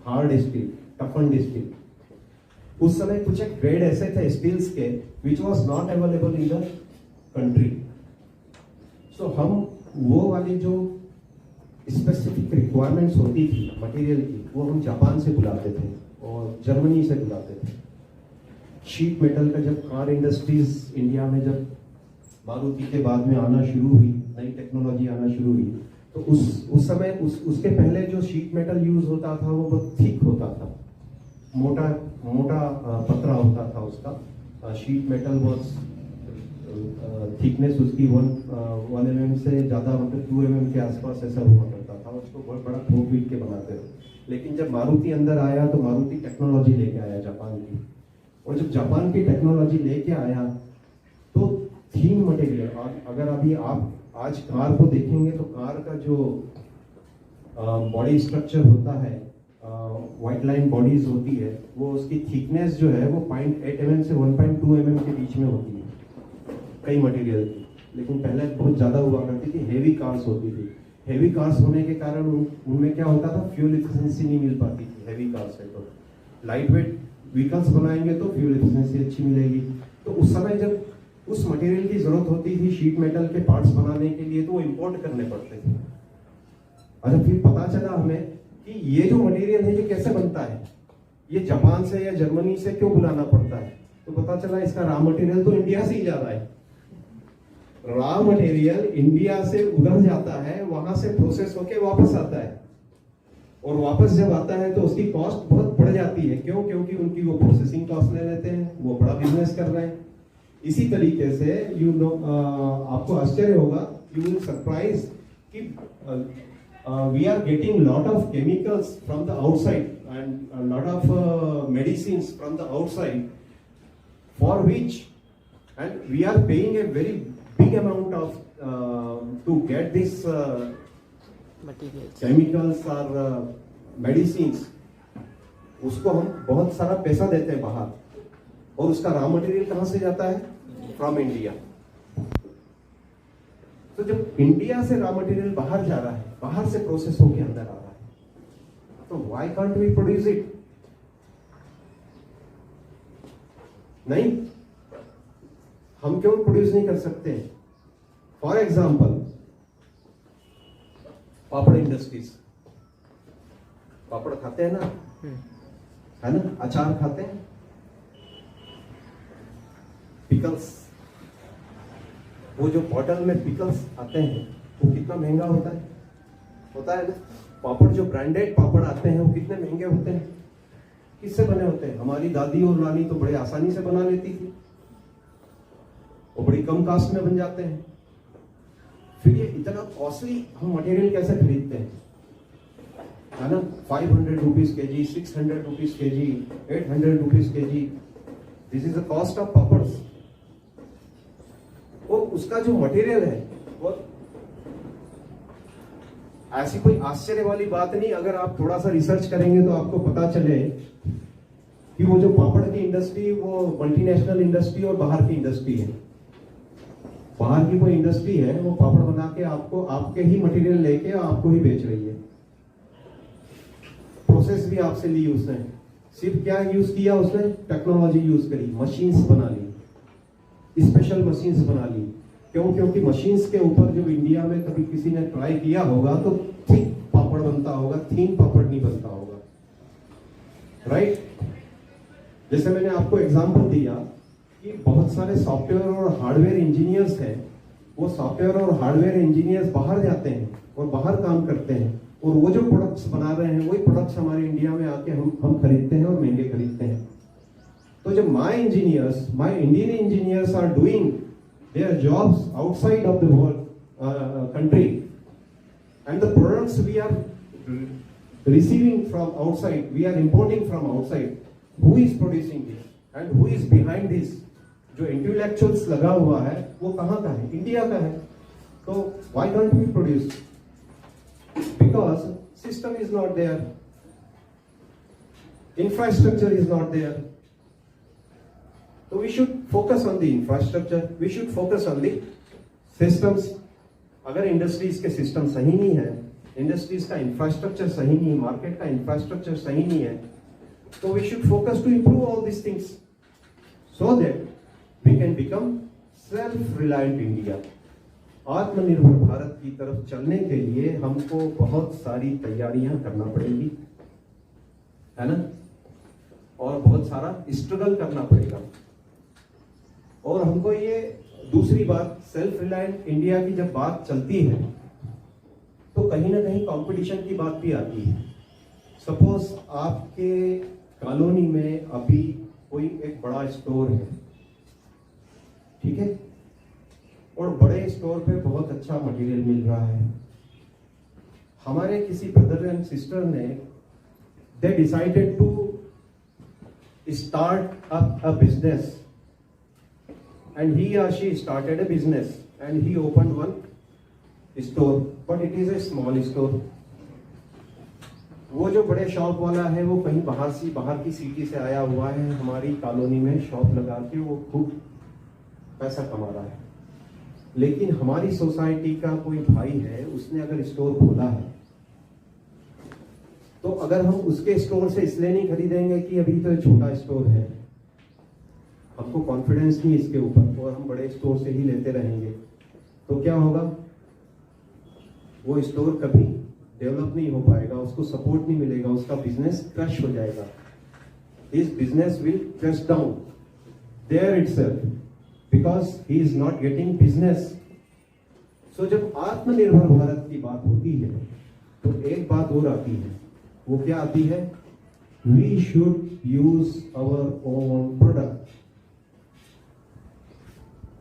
हार्ड स्टील, टफन्ड स्टील। उस समय कुछ एक ग्रेड ऐसे थे स्टील्स के which was not available in the country, so हम वो वाली जो स्पेसिफिक रिक्वायरमेंट्स होती थी मटेरियल की, वो हम जापान से बुलाते थे और जर्मनी से बुलाते थे। शीट मेटल का जब कार इंडस्ट्रीज इंडिया में जब मारुति के बाद में आना शुरू हुई, नई टेक्नोलॉजी आना शुरू हुई, तो उस समय उसके पहले जो शीट मेटल यूज होता था वो बहुत थिक होता था, मोटा पतरा होता था उसका। शीट मेटल वॉज थिकनेस उसकी 1 mm से ज़्यादा, मतलब 2 mm के आसपास ऐसा हुआ करता था, उसको बहुत बड़ा ठोक पीट के बनाते थे। लेकिन जब मारुति अंदर आया तो मारुति टेक्नोलॉजी लेके आया जापान की, और जब जापान की टेक्नोलॉजी लेके आया तो थीन मटेरियल, और अगर अभी आप आज कार को देखेंगे तो कार का जो बॉडी स्ट्रक्चर होता है, व्हाइट लाइन बॉडीज होती है, वो उसकी थिकनेस जो है वो 0.8 mm से 1.2 mm के बीच में होती है कई मटेरियल की। लेकिन पहले बहुत ज़्यादा हुआ करती थी, हेवी कार्स होती थी। हेवी कार्स होने के कारण उनमें क्या होता था, फ्यूल एफिशिएंसी नहीं मिल पाती थी हेवी कार्स से। तो लाइट वेट व्हीकल्स बनाएंगे तो फ्यूल एफिशिएंसी अच्छी मिलेगी। तो उस समय जब उस मटेरियल की जरूरत होती थी शीट मेटल के पार्ट्स बनाने के लिए, तो वो इंपोर्ट करने पड़ते थे। अच्छा, फिर पता चला हमें कि ये जो मटेरियल है ये कैसे बनता है, ये जापान से या जर्मनी से क्यों बुलाना पड़ता है। तो पता चला इसका रॉ मटेरियल तो इंडिया से ही जा रहा है। रॉ मटेरियल इंडिया से उधर जाता है, वहां से प्रोसेस होके वापस आता है, और वापस जब आता है तो उसकी कॉस्ट बहुत बढ़ जाती है। क्यों? क्योंकि उनकी वो प्रोसेसिंग कॉस्ट ले लेते हैं, वो बड़ा बिजनेस कर रहे हैं। इसी तरीके से आपको आश्चर्य होगा, यू विल सरप्राइज कि we are getting lot of chemicals from the outside and lot of medicines from the outside, for which and we are paying a very big amount of to get this chemicals और medicines. उसको हम बहुत सारा पैसा देते हैं बाहर, और उसका रॉ मटेरियल कहां से जाता है? From India. तो जब इंडिया से रॉ मटेरियल बाहर जा रहा है, बाहर से प्रोसेस होके अंदर आ रहा है, तो why can't we produce it? नहीं, हम क्यों प्रोड्यूस नहीं कर सकते? फॉर एग्जाम्पल पापड़ इंडस्ट्रीज, पापड़ खाते हैं ना, है ना, अचार खाते हैं, पिकल्स, वो जो बॉटल में पिकल्स आते हैं वो कितना महंगा होता है ना। पापड़ जो ब्रांडेड पापड़ आते हैं वो कितने महंगे होते हैं, किससे बने होते हैं? हमारी दादी और नानी तो बड़े आसानी से बना लेती थी। वो बड़ी कम कास्ट में बन जाते हैं। फिर ये इतना कॉस्टली हम मटेरियल कैसे खरीदते हैं, है ना? 500 रुपीज के जी, 600 रुपीज के जी, 800 रुपीज के जी, this is the cost of papads. और उसका जो मटेरियल है वो ऐसी कोई आश्चर्य वाली बात नहीं। अगर आप थोड़ा सा रिसर्च करेंगे तो आपको पता चले कि वो जो पापड़ की इंडस्ट्री वो मल्टीनेशनल इंडस्ट्री और बाहर की इंडस्ट्री है। बाहर की कोई इंडस्ट्री है वो पापड़ बना के आपको आपके ही मटेरियल लेके आपको ही बेच रही है। प्रोसेस भी आपसे ली उसने, सिर्फ क्या यूज किया उसने, टेक्नोलॉजी यूज करी, मशीन्स बना ली, स्पेशल मशीन्स बना ली। क्यों? क्योंकि मशीन्स के ऊपर जब इंडिया में कभी किसी ने ट्राई किया होगा तो थिक पापड़ बनता होगा, थीन पापड़ नहीं बनता होगा, राइट? जैसे मैंने आपको एग्जांपल दिया कि बहुत सारे सॉफ्टवेयर और हार्डवेयर इंजीनियर्स हैं, वो सॉफ्टवेयर और हार्डवेयर इंजीनियर्स बाहर जाते हैं और बाहर काम करते हैं, और वो जो प्रोडक्ट्स बना रहे हैं वही प्रोडक्ट्स हमारे इंडिया में आके हम खरीदते हैं और महंगे खरीदते हैं। तो जब my Indian engineers are doing their jobs outside of the world country, and the products we are receiving from outside, we are importing from outside, who is producing this and who is behind this? जो intellectuals लगा हुआ है वो कहाँ का है? India का है। तो why don't we produce? Because system is not there, infrastructure is not there. So we should focus on the infrastructure, we should focus on the systems. अगर इंडस्ट्रीज के सिस्टम सही नहीं है, इंडस्ट्रीज का इंफ्रास्ट्रक्चर सही नहीं है, मार्केट का इंफ्रास्ट्रक्चर सही नहीं है, तो we should focus to improve all this things so that we can become self reliant India. Aatmanirbhar Bharat की तरफ चलने के लिए हमको बहुत सारी तैयारियां करना पड़ेगी, है ना? और बहुत सारा स्ट्रगल करना पड़ेगा। और हमको ये दूसरी बात, सेल्फ रिलायंट इंडिया की जब बात चलती है तो कहीं ना कहीं कंपटीशन की बात भी आती है। सपोज आपके कॉलोनी में अभी कोई एक बड़ा स्टोर है, ठीक है, और बड़े स्टोर पे बहुत अच्छा मटेरियल मिल रहा है। हमारे किसी ब्रदर एंड सिस्टर ने they decided to start up a business, and he or she started a business and he opened one store, but it is a small store. वो जो बड़े शॉप वाला है वो कहीं बाहर की सिटी से आया हुआ है, हमारी कॉलोनी में शॉप लगा के वो खूब पैसा कमा रहा है। लेकिन हमारी सोसाइटी का कोई भाई है, उसने अगर स्टोर खोला है तो अगर हम उसके स्टोर से इसलिए नहीं खरीदेंगे कि अभी तो छोटा स्टोर है, हमको कॉन्फिडेंस नहीं इसके ऊपर, और हम बड़े स्टोर से ही लेते रहेंगे, तो क्या होगा? वो स्टोर कभी डेवलप नहीं हो पाएगा, उसको सपोर्ट नहीं मिलेगा, उसका बिजनेस क्रश हो जाएगा। His business will crash down there itself because he is not getting business. So जब आत्मनिर्भर भारत की बात होती है तो एक बात और आती है, वो क्या आती है? We should use our own product.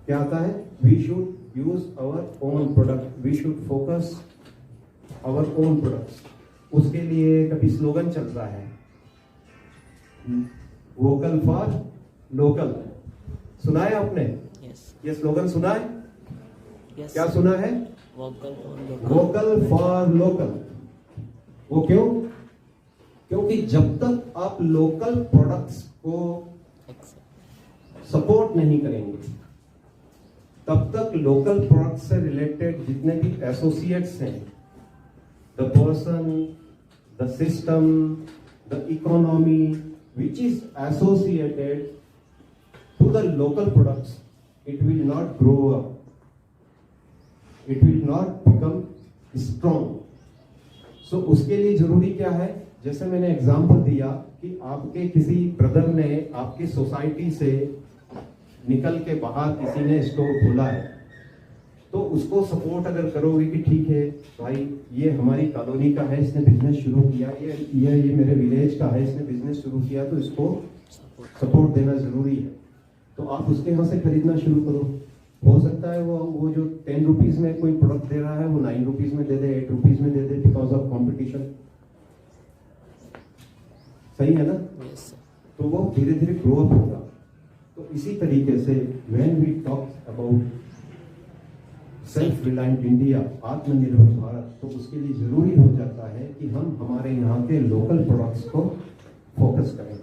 क्या आता है? We should use our own product, we should focus our own products. उसके लिए कभी स्लोगन चल रहा है, वोकल फॉर लोकल। सुना है आपने? ये स्लोगन सुना है? क्या सुना है? Vocal for local. वो क्यों? क्योंकि जब तक आप लोकल प्रोडक्ट्स को सपोर्ट नहीं करेंगे, तब तक लोकल प्रोडक्ट्स से रिलेटेड जितने भी एसोसिएट्स हैं, the person, the system, the economy which is associated to the local products, it will not grow up, it will not become strong. So उसके लिए जरूरी क्या है? जैसे मैंने एग्जांपल दिया कि आपके किसी ब्रदर ने आपकी सोसाइटी से निकल के बाहर किसी ने स्टोर खोला है, तो उसको सपोर्ट अगर करोगे कि ठीक है भाई, ये हमारी कॉलोनी का है, इसने बिजनेस शुरू किया, ये मेरे विलेज का है, इसने बिजनेस शुरू किया, तो इसको सपोर्ट देना जरूरी है। तो आप उसके यहाँ से खरीदना शुरू करो, हो सकता है वो जो 10 रुपीज में कोई प्रोडक्ट दे रहा है वो 9 रुपीज में दे दे, 8 रुपीज में दे दे, बिकॉज ऑफ कंपटीशन। सही है ना? तो वो धीरे धीरे ग्रो अप होगा। तो इसी तरीके से when we talk about self reliant India, Aatmanirbhar Bharat, तो उसके लिए जरूरी हो जाता है कि हम हमारे यहाँ के लोकल प्रोडक्ट्स को फोकस करें।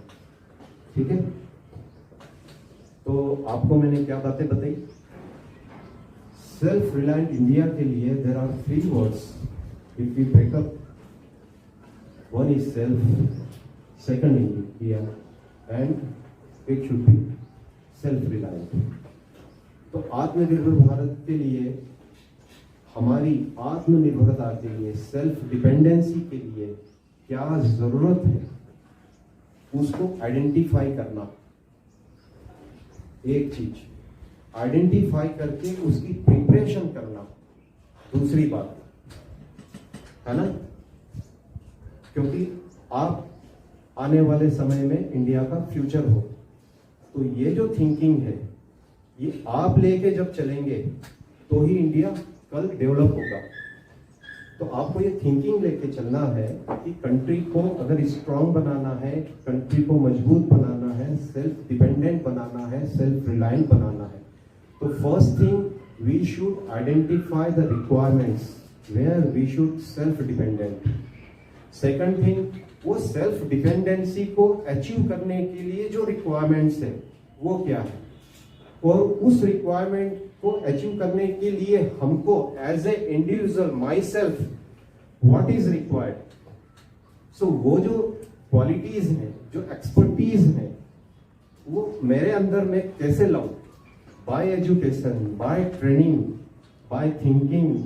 ठीक है? तो आपको मैंने क्या बातें बताई? सेल्फ रिलायंट इंडिया के लिए there are 3 words if we break up. One is self, second India, and it should be self reliant. तो आत्मनिर्भर भारत के लिए, हमारी आत्मनिर्भरता के लिए, सेल्फ डिपेंडेंसी के लिए क्या जरूरत है उसको आइडेंटिफाई करना। एक चीज आइडेंटिफाई करके उसकी प्रिपरेशन करना दूसरी बात है ना, क्योंकि आप आने वाले समय में इंडिया का फ्यूचर हो। तो ये जो थिंकिंग है ये आप लेके जब चलेंगे तो ही इंडिया कल डेवलप होगा। तो आपको ये थिंकिंग लेके चलना है कि कंट्री को अगर स्ट्रांग बनाना है, कंट्री को मजबूत बनाना है, सेल्फ डिपेंडेंट बनाना है, सेल्फ रिलायंट बनाना है, तो first thing we should identify the requirements where we should self dependent. Second thing, वो सेल्फ डिपेंडेंसी को अचीव करने के लिए जो रिक्वायरमेंट्स है वो क्या है, और उस रिक्वायरमेंट को अचीव करने के लिए हमको as a individual my self what is required. So वो जो क्वालिटीज हैं, जो एक्सपर्टीज हैं, वो मेरे अंदर मैं कैसे लाऊं? Bye education, by training, by thinking,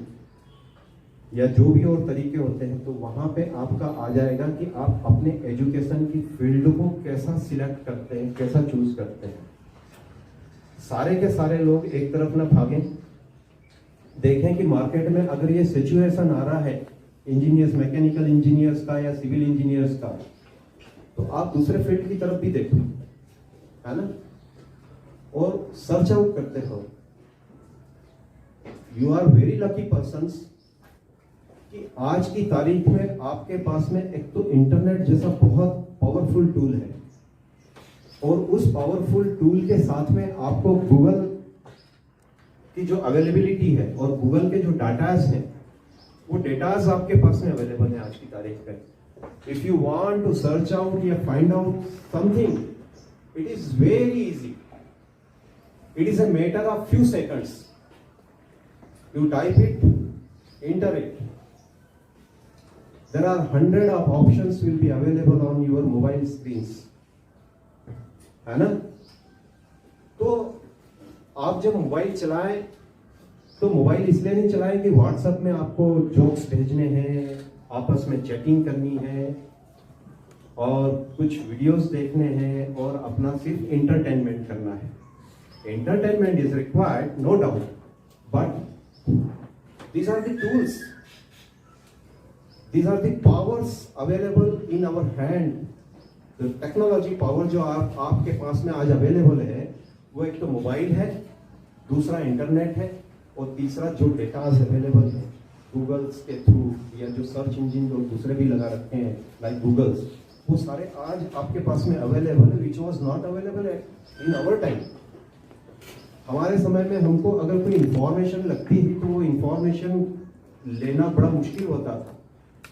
या जो भी और तरीके होते हैं। तो वहां पे आपका आ जाएगा कि आप अपने एजुकेशन की फील्ड को कैसा सिलेक्ट करते हैं, कैसा चूज करते हैं। सारे के सारे लोग एक तरफ ना भागें, देखें कि मार्केट में अगर ये सिचुएशन आ रहा है इंजीनियर्स, मैकेनिकल इंजीनियर्स का या सिविल इंजीनियर्स का, तो आप दूसरे फील्ड की तरफ भी देखो, है ना, और सर्च आउट करते हो। You are very lucky persons कि आज की तारीख में आपके पास में एक तो इंटरनेट जैसा बहुत पावरफुल टूल है, और उस पावरफुल टूल के साथ में आपको गूगल की जो अवेलेबिलिटी है और गूगल के जो डाटाज हैं, वो डेटाज आपके पास में अवेलेबल है आज की तारीख में। If you want to search out या find out something, it is very easy. It is a matter of few seconds. You type it, enter it. There are 100 of options will be available on your mobile screens, है ना? तो आप जब mobile चलाएं तो mobile इसलिए नहीं चलाएं कि व्हाट्सएप में आपको जोक्स भेजने हैं, आपस में चैटिंग करनी है और कुछ वीडियोस देखने हैं और अपना सिर्फ एंटरटेनमेंट करना है। Entertainment is required, no doubt, but these are the tools, these are the powers available in our hand. The technology power जो आपके पास में आज अवेलेबल है, वो एक तो मोबाइल है, दूसरा इंटरनेट है, और तीसरा जो डेटाज अवेलेबल है गूगल्स के थ्रू, या जो सर्च इंजिन जो दूसरे भी लगा रखे हैं लाइक गूगल्स, वो सारे आज आपके पास में अवेलेबल है, which was not available in our time. हमारे समय में हमको अगर कोई इंफॉर्मेशन लगती थी तो वो इंफॉर्मेशन लेना बड़ा मुश्किल होता था।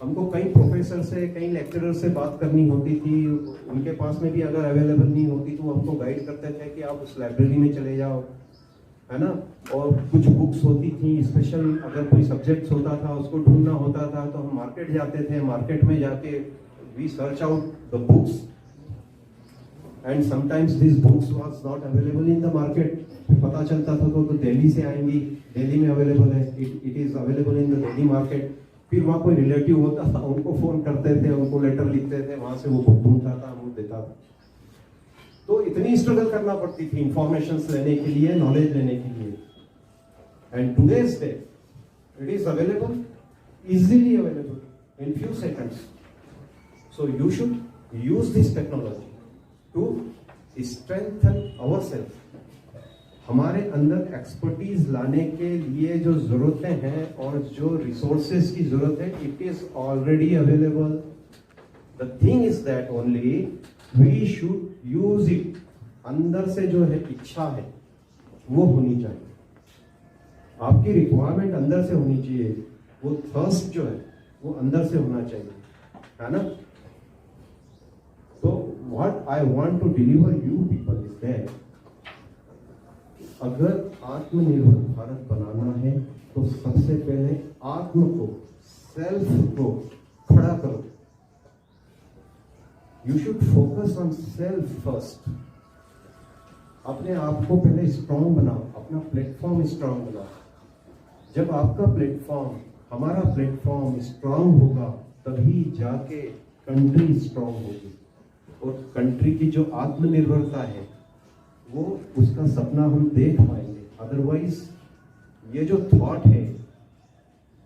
हमको कई प्रोफेसर से, कई लेक्चरर से बात करनी होती थी, उनके पास में भी अगर अवेलेबल नहीं होती तो वो हमको गाइड करते थे कि आप उस लाइब्रेरी में चले जाओ, है ना। और कुछ बुक्स होती थी स्पेशल, अगर कोई सब्जेक्ट्स होता था उसको ढूंढना होता था तो हम मार्केट जाते थे, मार्केट में जाके we search out the books, and sometimes this books was not available in the market. पता चलता था तो दिल्ली से आएंगी, दिल्ली में अवेलेबल है, it is available in the Delhi market. फिर वहाँ कोई रिलेटिव होता था, उनको फोन करते थे, उनको लेटर लिखते थे, वहां से वो बुक ढूंढता था, वो देता था। तो इतनी स्ट्रगल करना पड़ती थी इंफॉर्मेशन लेने के लिए, नॉलेज लेने के लिए। And today's day it is available, easily available in few seconds. So you should use this technology to strengthen ourselves. हमारे अंदर एक्सपर्टीज लाने के लिए जो जरूरतें हैं और जो रिसोर्सेज की जरूरत है, it is already available. The thing is that only we should use it. अंदर से जो है इच्छा है वो होनी चाहिए. आपकी रिक्वायरमेंट अंदर से होनी चाहिए. वो थर्स्ट जो है वो अंदर से होना चाहिए, है ना. तो what I want to deliver you people is that अगर आत्मनिर्भर भारत बनाना है तो सबसे पहले आत्म को, सेल्फ को खड़ा करो. You should focus on self first. अपने आप को पहले स्ट्रांग बनाओ, अपना प्लेटफॉर्म स्ट्रांग बनाओ. जब आपका प्लेटफॉर्म, हमारा प्लेटफॉर्म स्ट्रांग होगा तभी जाके कंट्री स्ट्रांग होगी. और कंट्री की जो आत्मनिर्भरता है वो, उसका सपना हम देख पाएंगे. अदरवाइज ये जो थॉट है,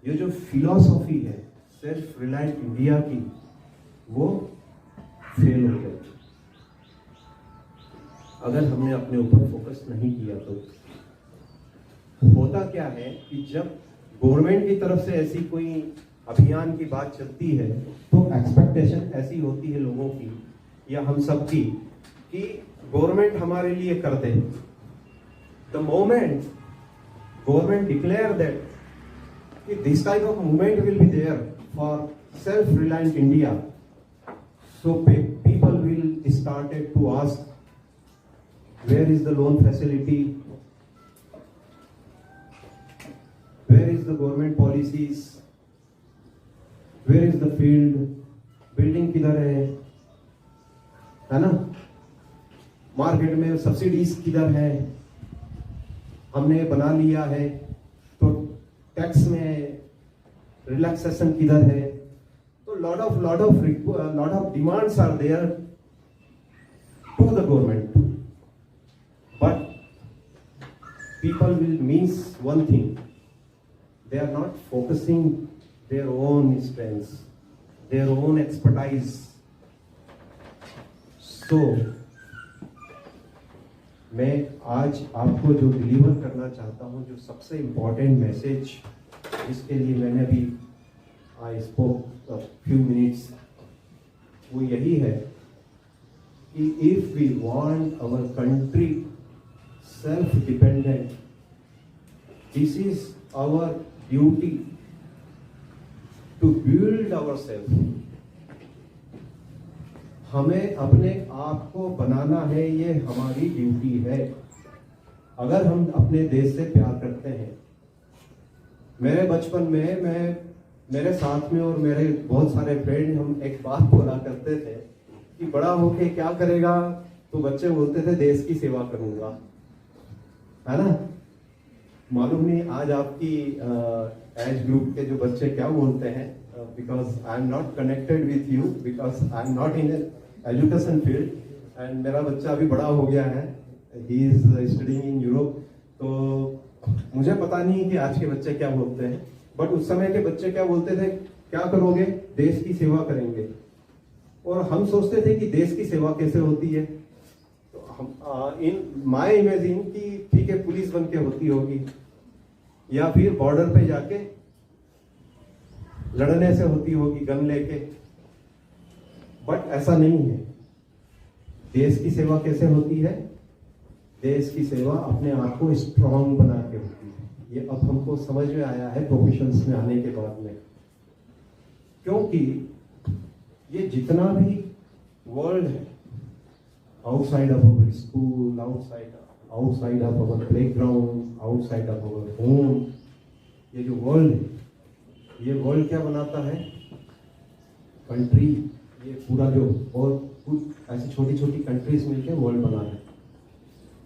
ये जो फिलॉसफी है सेल्फ रिलायंट इंडिया की, वो फेल हो जाएगी अगर हमने अपने ऊपर फोकस नहीं किया. तो होता क्या है कि जब गवर्नमेंट की तरफ से ऐसी कोई अभियान की बात चलती है तो एक्सपेक्टेशन ऐसी होती है लोगों की या हम सब की कि गवर्नमेंट हमारे लिए कर दे. The moment government declare that कि this type of movement will be there for self reliant India, so people will started to ask where is the loan facility, where is the government policies, where is the field, building किधर है ना. Market में subsidies किधर है, हमने बना लिया है तो टैक्स में रिलैक्सेशन किधर है. तो lot of demands are there to the government. But people will miss one thing. They are not focusing their own strengths, their own expertise. So, मैं आज आपको जो डिलीवर करना चाहता हूँ, जो सबसे इम्पोर्टेंट मैसेज जिसके लिए मैंने अभी आई स्पोक फ्यू मिनट्स, वो यही है कि if we want our country self-dependent, this is our duty to build ourselves. हमें अपने आप को बनाना है, ये हमारी ड्यूटी है. अगर हम अपने देश से प्यार करते हैं. मेरे बचपन में मेरे साथ में और मेरे बहुत सारे फ्रेंड, हम एक बात बोला करते थे कि बड़ा होके क्या करेगा, तो बच्चे बोलते थे देश की सेवा करूंगा, है ना. मालूम नहीं आज आपकी एज ग्रुप के जो बच्चे क्या बोलते हैं, because I am not connected with you, because I am not in education field and मेरा बच्चा अभी बड़ा हो गया है, he is studying in Europe. तो मुझे पता नहीं कि आज के बच्चे क्या बोलते हैं, बट उस समय के बच्चे क्या बोलते थे, क्या करोगे, देश की सेवा करेंगे. और हम सोचते थे कि देश की सेवा कैसे होती है. इन माय इमेजिन कि ठीक है पुलिस बन के होती होगी या फिर बॉर्डर पे जाके लड़ने से होती होगी गन लेके. बट ऐसा नहीं है. देश की सेवा कैसे होती है, देश की सेवा अपने आप को स्ट्रांग बना के होती है. ये अब हमको समझ में आया है प्रोफेशंस में आने के बाद में, क्योंकि ये जितना भी वर्ल्ड है, outside of our school, outside of our playground, outside of our home, ये जो वर्ल्ड है, ये वर्ल्ड क्या बनाता है, कंट्री. ये पूरा जो और कुछ ऐसी छोटी छोटी कंट्रीज मिलकर वर्ल्ड बना है.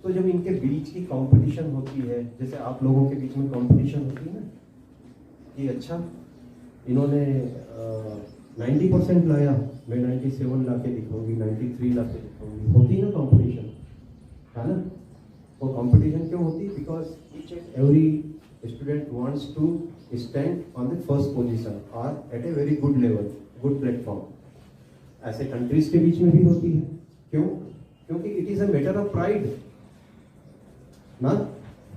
तो जब इनके बीच की कंपटीशन होती है, जैसे आप लोगों के बीच में कंपटीशन होती है ना कि अच्छा इन्होंने 90% लाया, मैं 97 लाके दिखाऊंगी, 93 लाके दिखाऊंगी. होती ना कंपटीशन, है ना. वो कंपटीशन क्यों होती, because each and every student wants to stand on the first position और at a very good level, good platform. ऐसे कंट्रीज के बीच में भी होती है. क्यों? क्योंकि it is a matter of pride. ना,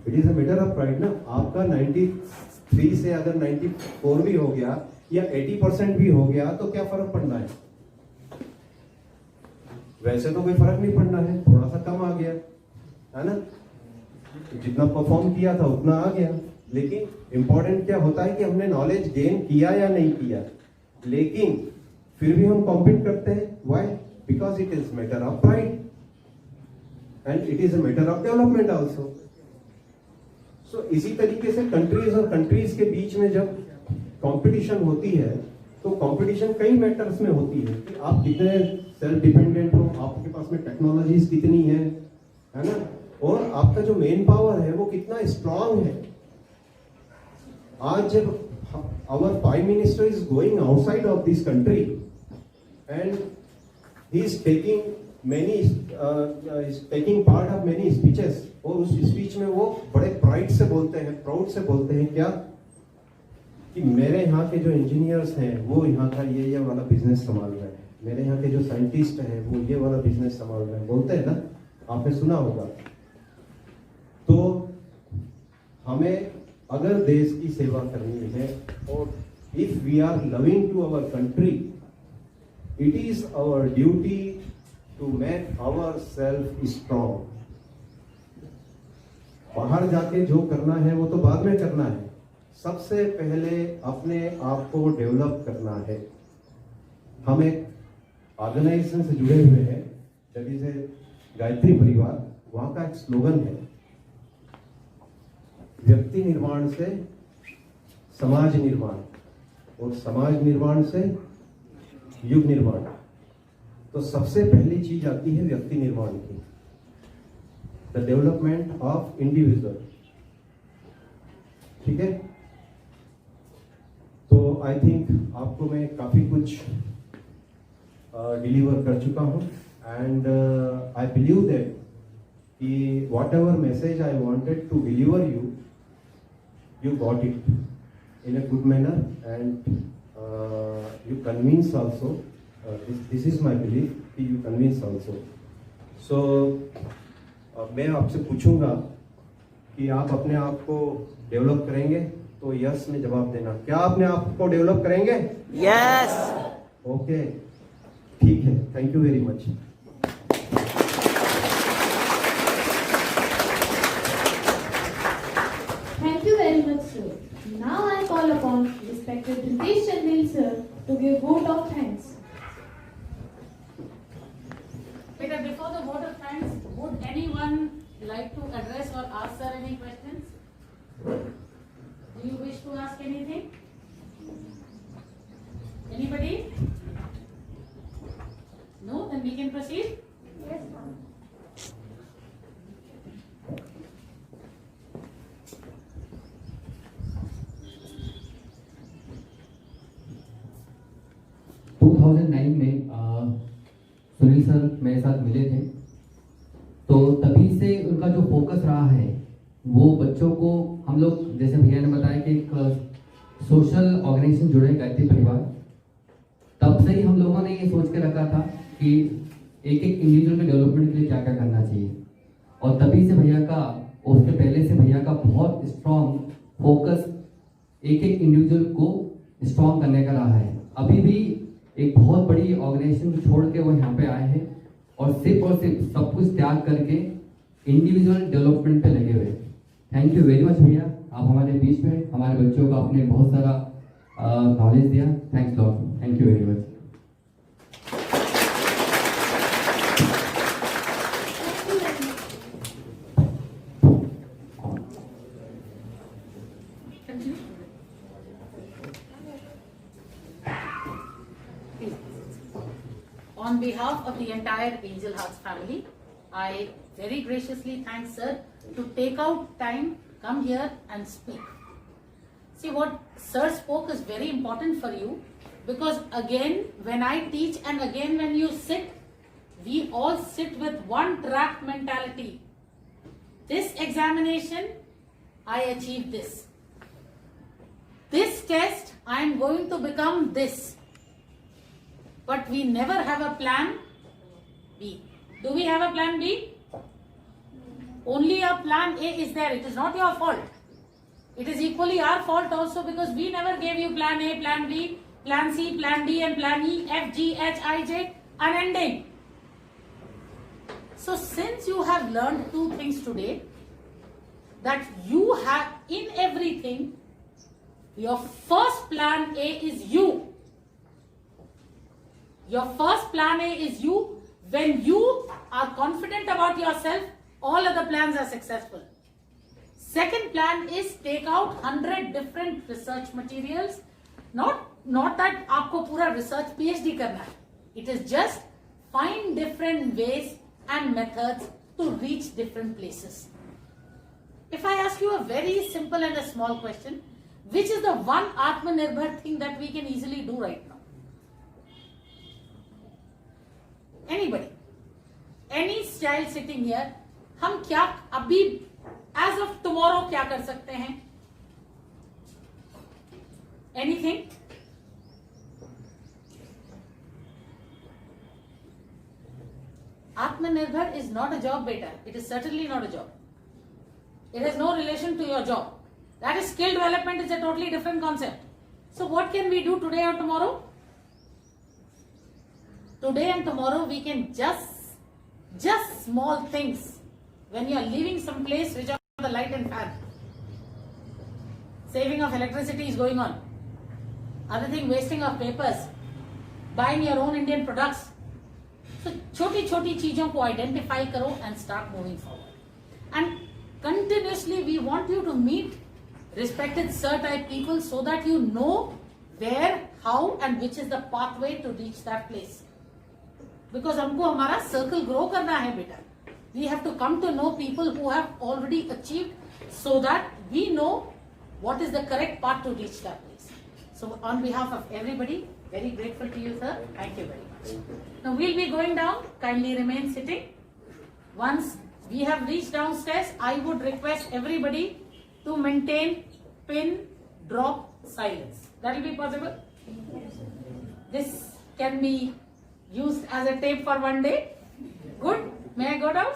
it is a matter of pride ना। आपका 93 से अगर 94 भी हो गया या 80% भी हो गया तो क्या फर्क पड़ना है? वैसे तो कोई फर्क नहीं पड़ना है, थोड़ा सा कम आ गया है ना, जितना परफॉर्म किया था उतना आ गया। लेकिन इंपॉर्टेंट क्या होता है कि हमने नॉलेज गेन किया या नहीं किया। लेकिन फिर भी हम कॉम्पीट करते हैं, why? Because it is matter of pride and it is a matter of development also. So इसी तरीके से कंट्रीज और कंट्रीज के बीच में जब कंपटीशन होती है तो कंपटीशन कई मैटर्स में होती है कि आप कितने सेल्फ डिपेंडेंट हो, आपके पास में टेक्नोलॉजीज कितनी है ना, और आपका जो मेन पावर है वो कितना स्ट्रांग है। आज जब our prime minister is going outside of this country and he is taking part of many speeches, और उस स्पीच में वो बड़े प्राइड से बोलते हैं, प्राउड से बोलते हैं क्या कि मेरे यहाँ के जो इंजीनियर्स हैं वो यहाँ का ये वाला बिजनेस संभाल रहे हैं, मेरे यहाँ के जो साइंटिस्ट हैं वो ये वाला बिजनेस संभाल रहे हैं, बोलते हैं ना, आपने सुना होगा। तो हमें अगर देश की सेवा करनी है और if we are loving to our country, it is our duty to make our self strong. बाहर जाके जो करना है वो तो बाद में करना है, सबसे पहले अपने आप को डेवलप करना है। हम एक ऑर्गेनाइजेशन से जुड़े हुए हैं, दैट इज ए गायत्री परिवार। वहां का एक स्लोगन है, व्यक्ति निर्माण से समाज निर्माण और समाज निर्माण से युग निर्माण। तो सबसे पहली चीज आती है व्यक्ति निर्माण की, द डेवलपमेंट ऑफ इंडिविजुअल। ठीक है, तो आई थिंक आपको मैं काफी कुछ डिलीवर कर चुका हूं एंड आई बिलीव दैट कि whatever message I wanted to deliver you got it in a good manner and you convince also. This is my belief कि you convince also. So मैं आपसे पूछूंगा कि आप अपने आप को डेवलप करेंगे, तो यस में जवाब देना। क्या अपने आप को डेवलप करेंगे?
यस।
ओके, ठीक है, thank you very much.
Thank you very much, sir. Now I call upon respected Ritesh Chandil sir to give vote of thanks.
Peter, before the vote of thanks, would anyone like to address or ask sir any questions? Do you wish to ask anything? Anybody? No? Then we can proceed?
Yes, ma'am.
Sunil sir मेरे साथ मिले थे, तो तभी से उनका जो focus रहा है वो बच्चों को, हम लोग जैसे भैया ने बताया कि एक सोशल ऑर्गेनाइजेशन जुड़े गायत्री परिवार, तब से ही हम लोगों ने ये सोच के रखा था कि एक एक इंडिविजुअल के डेवलपमेंट के लिए क्या क्या करना चाहिए। और तभी से भैया का, उसके पहले से भैया का बहुत स्ट्रॉन्ग फोकस एक एक इंडिविजुअल को स्ट्रॉन्ग करने का रहा है। अभी भी एक बहुत बड़ी ऑर्गेनाइजेशन छोड़ के वो यहाँ पे आए हैं और सिर्फ सब कुछ त्याग करके इंडिविजुअल डेवलपमेंट पे लगे हुए। थैंक यू वेरी मच भैया, आप हमारे बीच में हमारे बच्चों को आपने बहुत सारा नॉलेज दिया। Thanks lot, thank you very much.
On behalf of the entire Angel Hearts family, I very graciously thank sir to take out time, come here and speak. See, what sir spoke is very important for you, because again when I teach and again when you sit, we all sit with one track mentality. This examination, I achieved this. This test, I am going to become this. But we never have a plan B. Do we have a plan B? only a plan A is there. It is not your fault. It is equally our fault also, because we never gave you plan A, plan B, plan C, plan D and plan E, F, G, H, I, J, unending. So since you have learned two things today, that you have in everything, your first plan A is you. Your first plan A is you. When you are confident about yourself, all other plans are successful. Second plan is take out 100 different research materials. Not that आपको पूरा research PhD करना है. It is just find different ways and methods to reach different places. If I ask you a very simple and a small question, which is the one Atmanirbhar thing that we can easily do right now? Anybody? Any child sitting here, हम क्या अभी as of tomorrow क्या कर सकते हैं? Anything? Atmanirbhar is not a job, beta. It is certainly not a job. It has no relation to your job. That is skill development, is a totally different concept. So what can we do today or tomorrow? Today and tomorrow we can just small things. When you are leaving some place, switch off the light and fan. Saving of electricity is going on. Other thing, wasting of papers. Buying your own Indian products. So छोटी-छोटी चीजों को identify करो and start moving forward. And continuously we want you to meet respected sir type people so that you know where, how and which is the pathway to reach that place. Because हमको हमारा circle grow करना है बेटा. We have to come to know people who have already achieved so that we know what is the correct path to reach that place. So on behalf of everybody, very grateful to you, sir. Thank you very much. Now we'll be going down. Kindly remain sitting. Once we have reached downstairs, I would request everybody to maintain pin drop silence. That will be possible? This can be used as a tape for one day. Good. May I go down?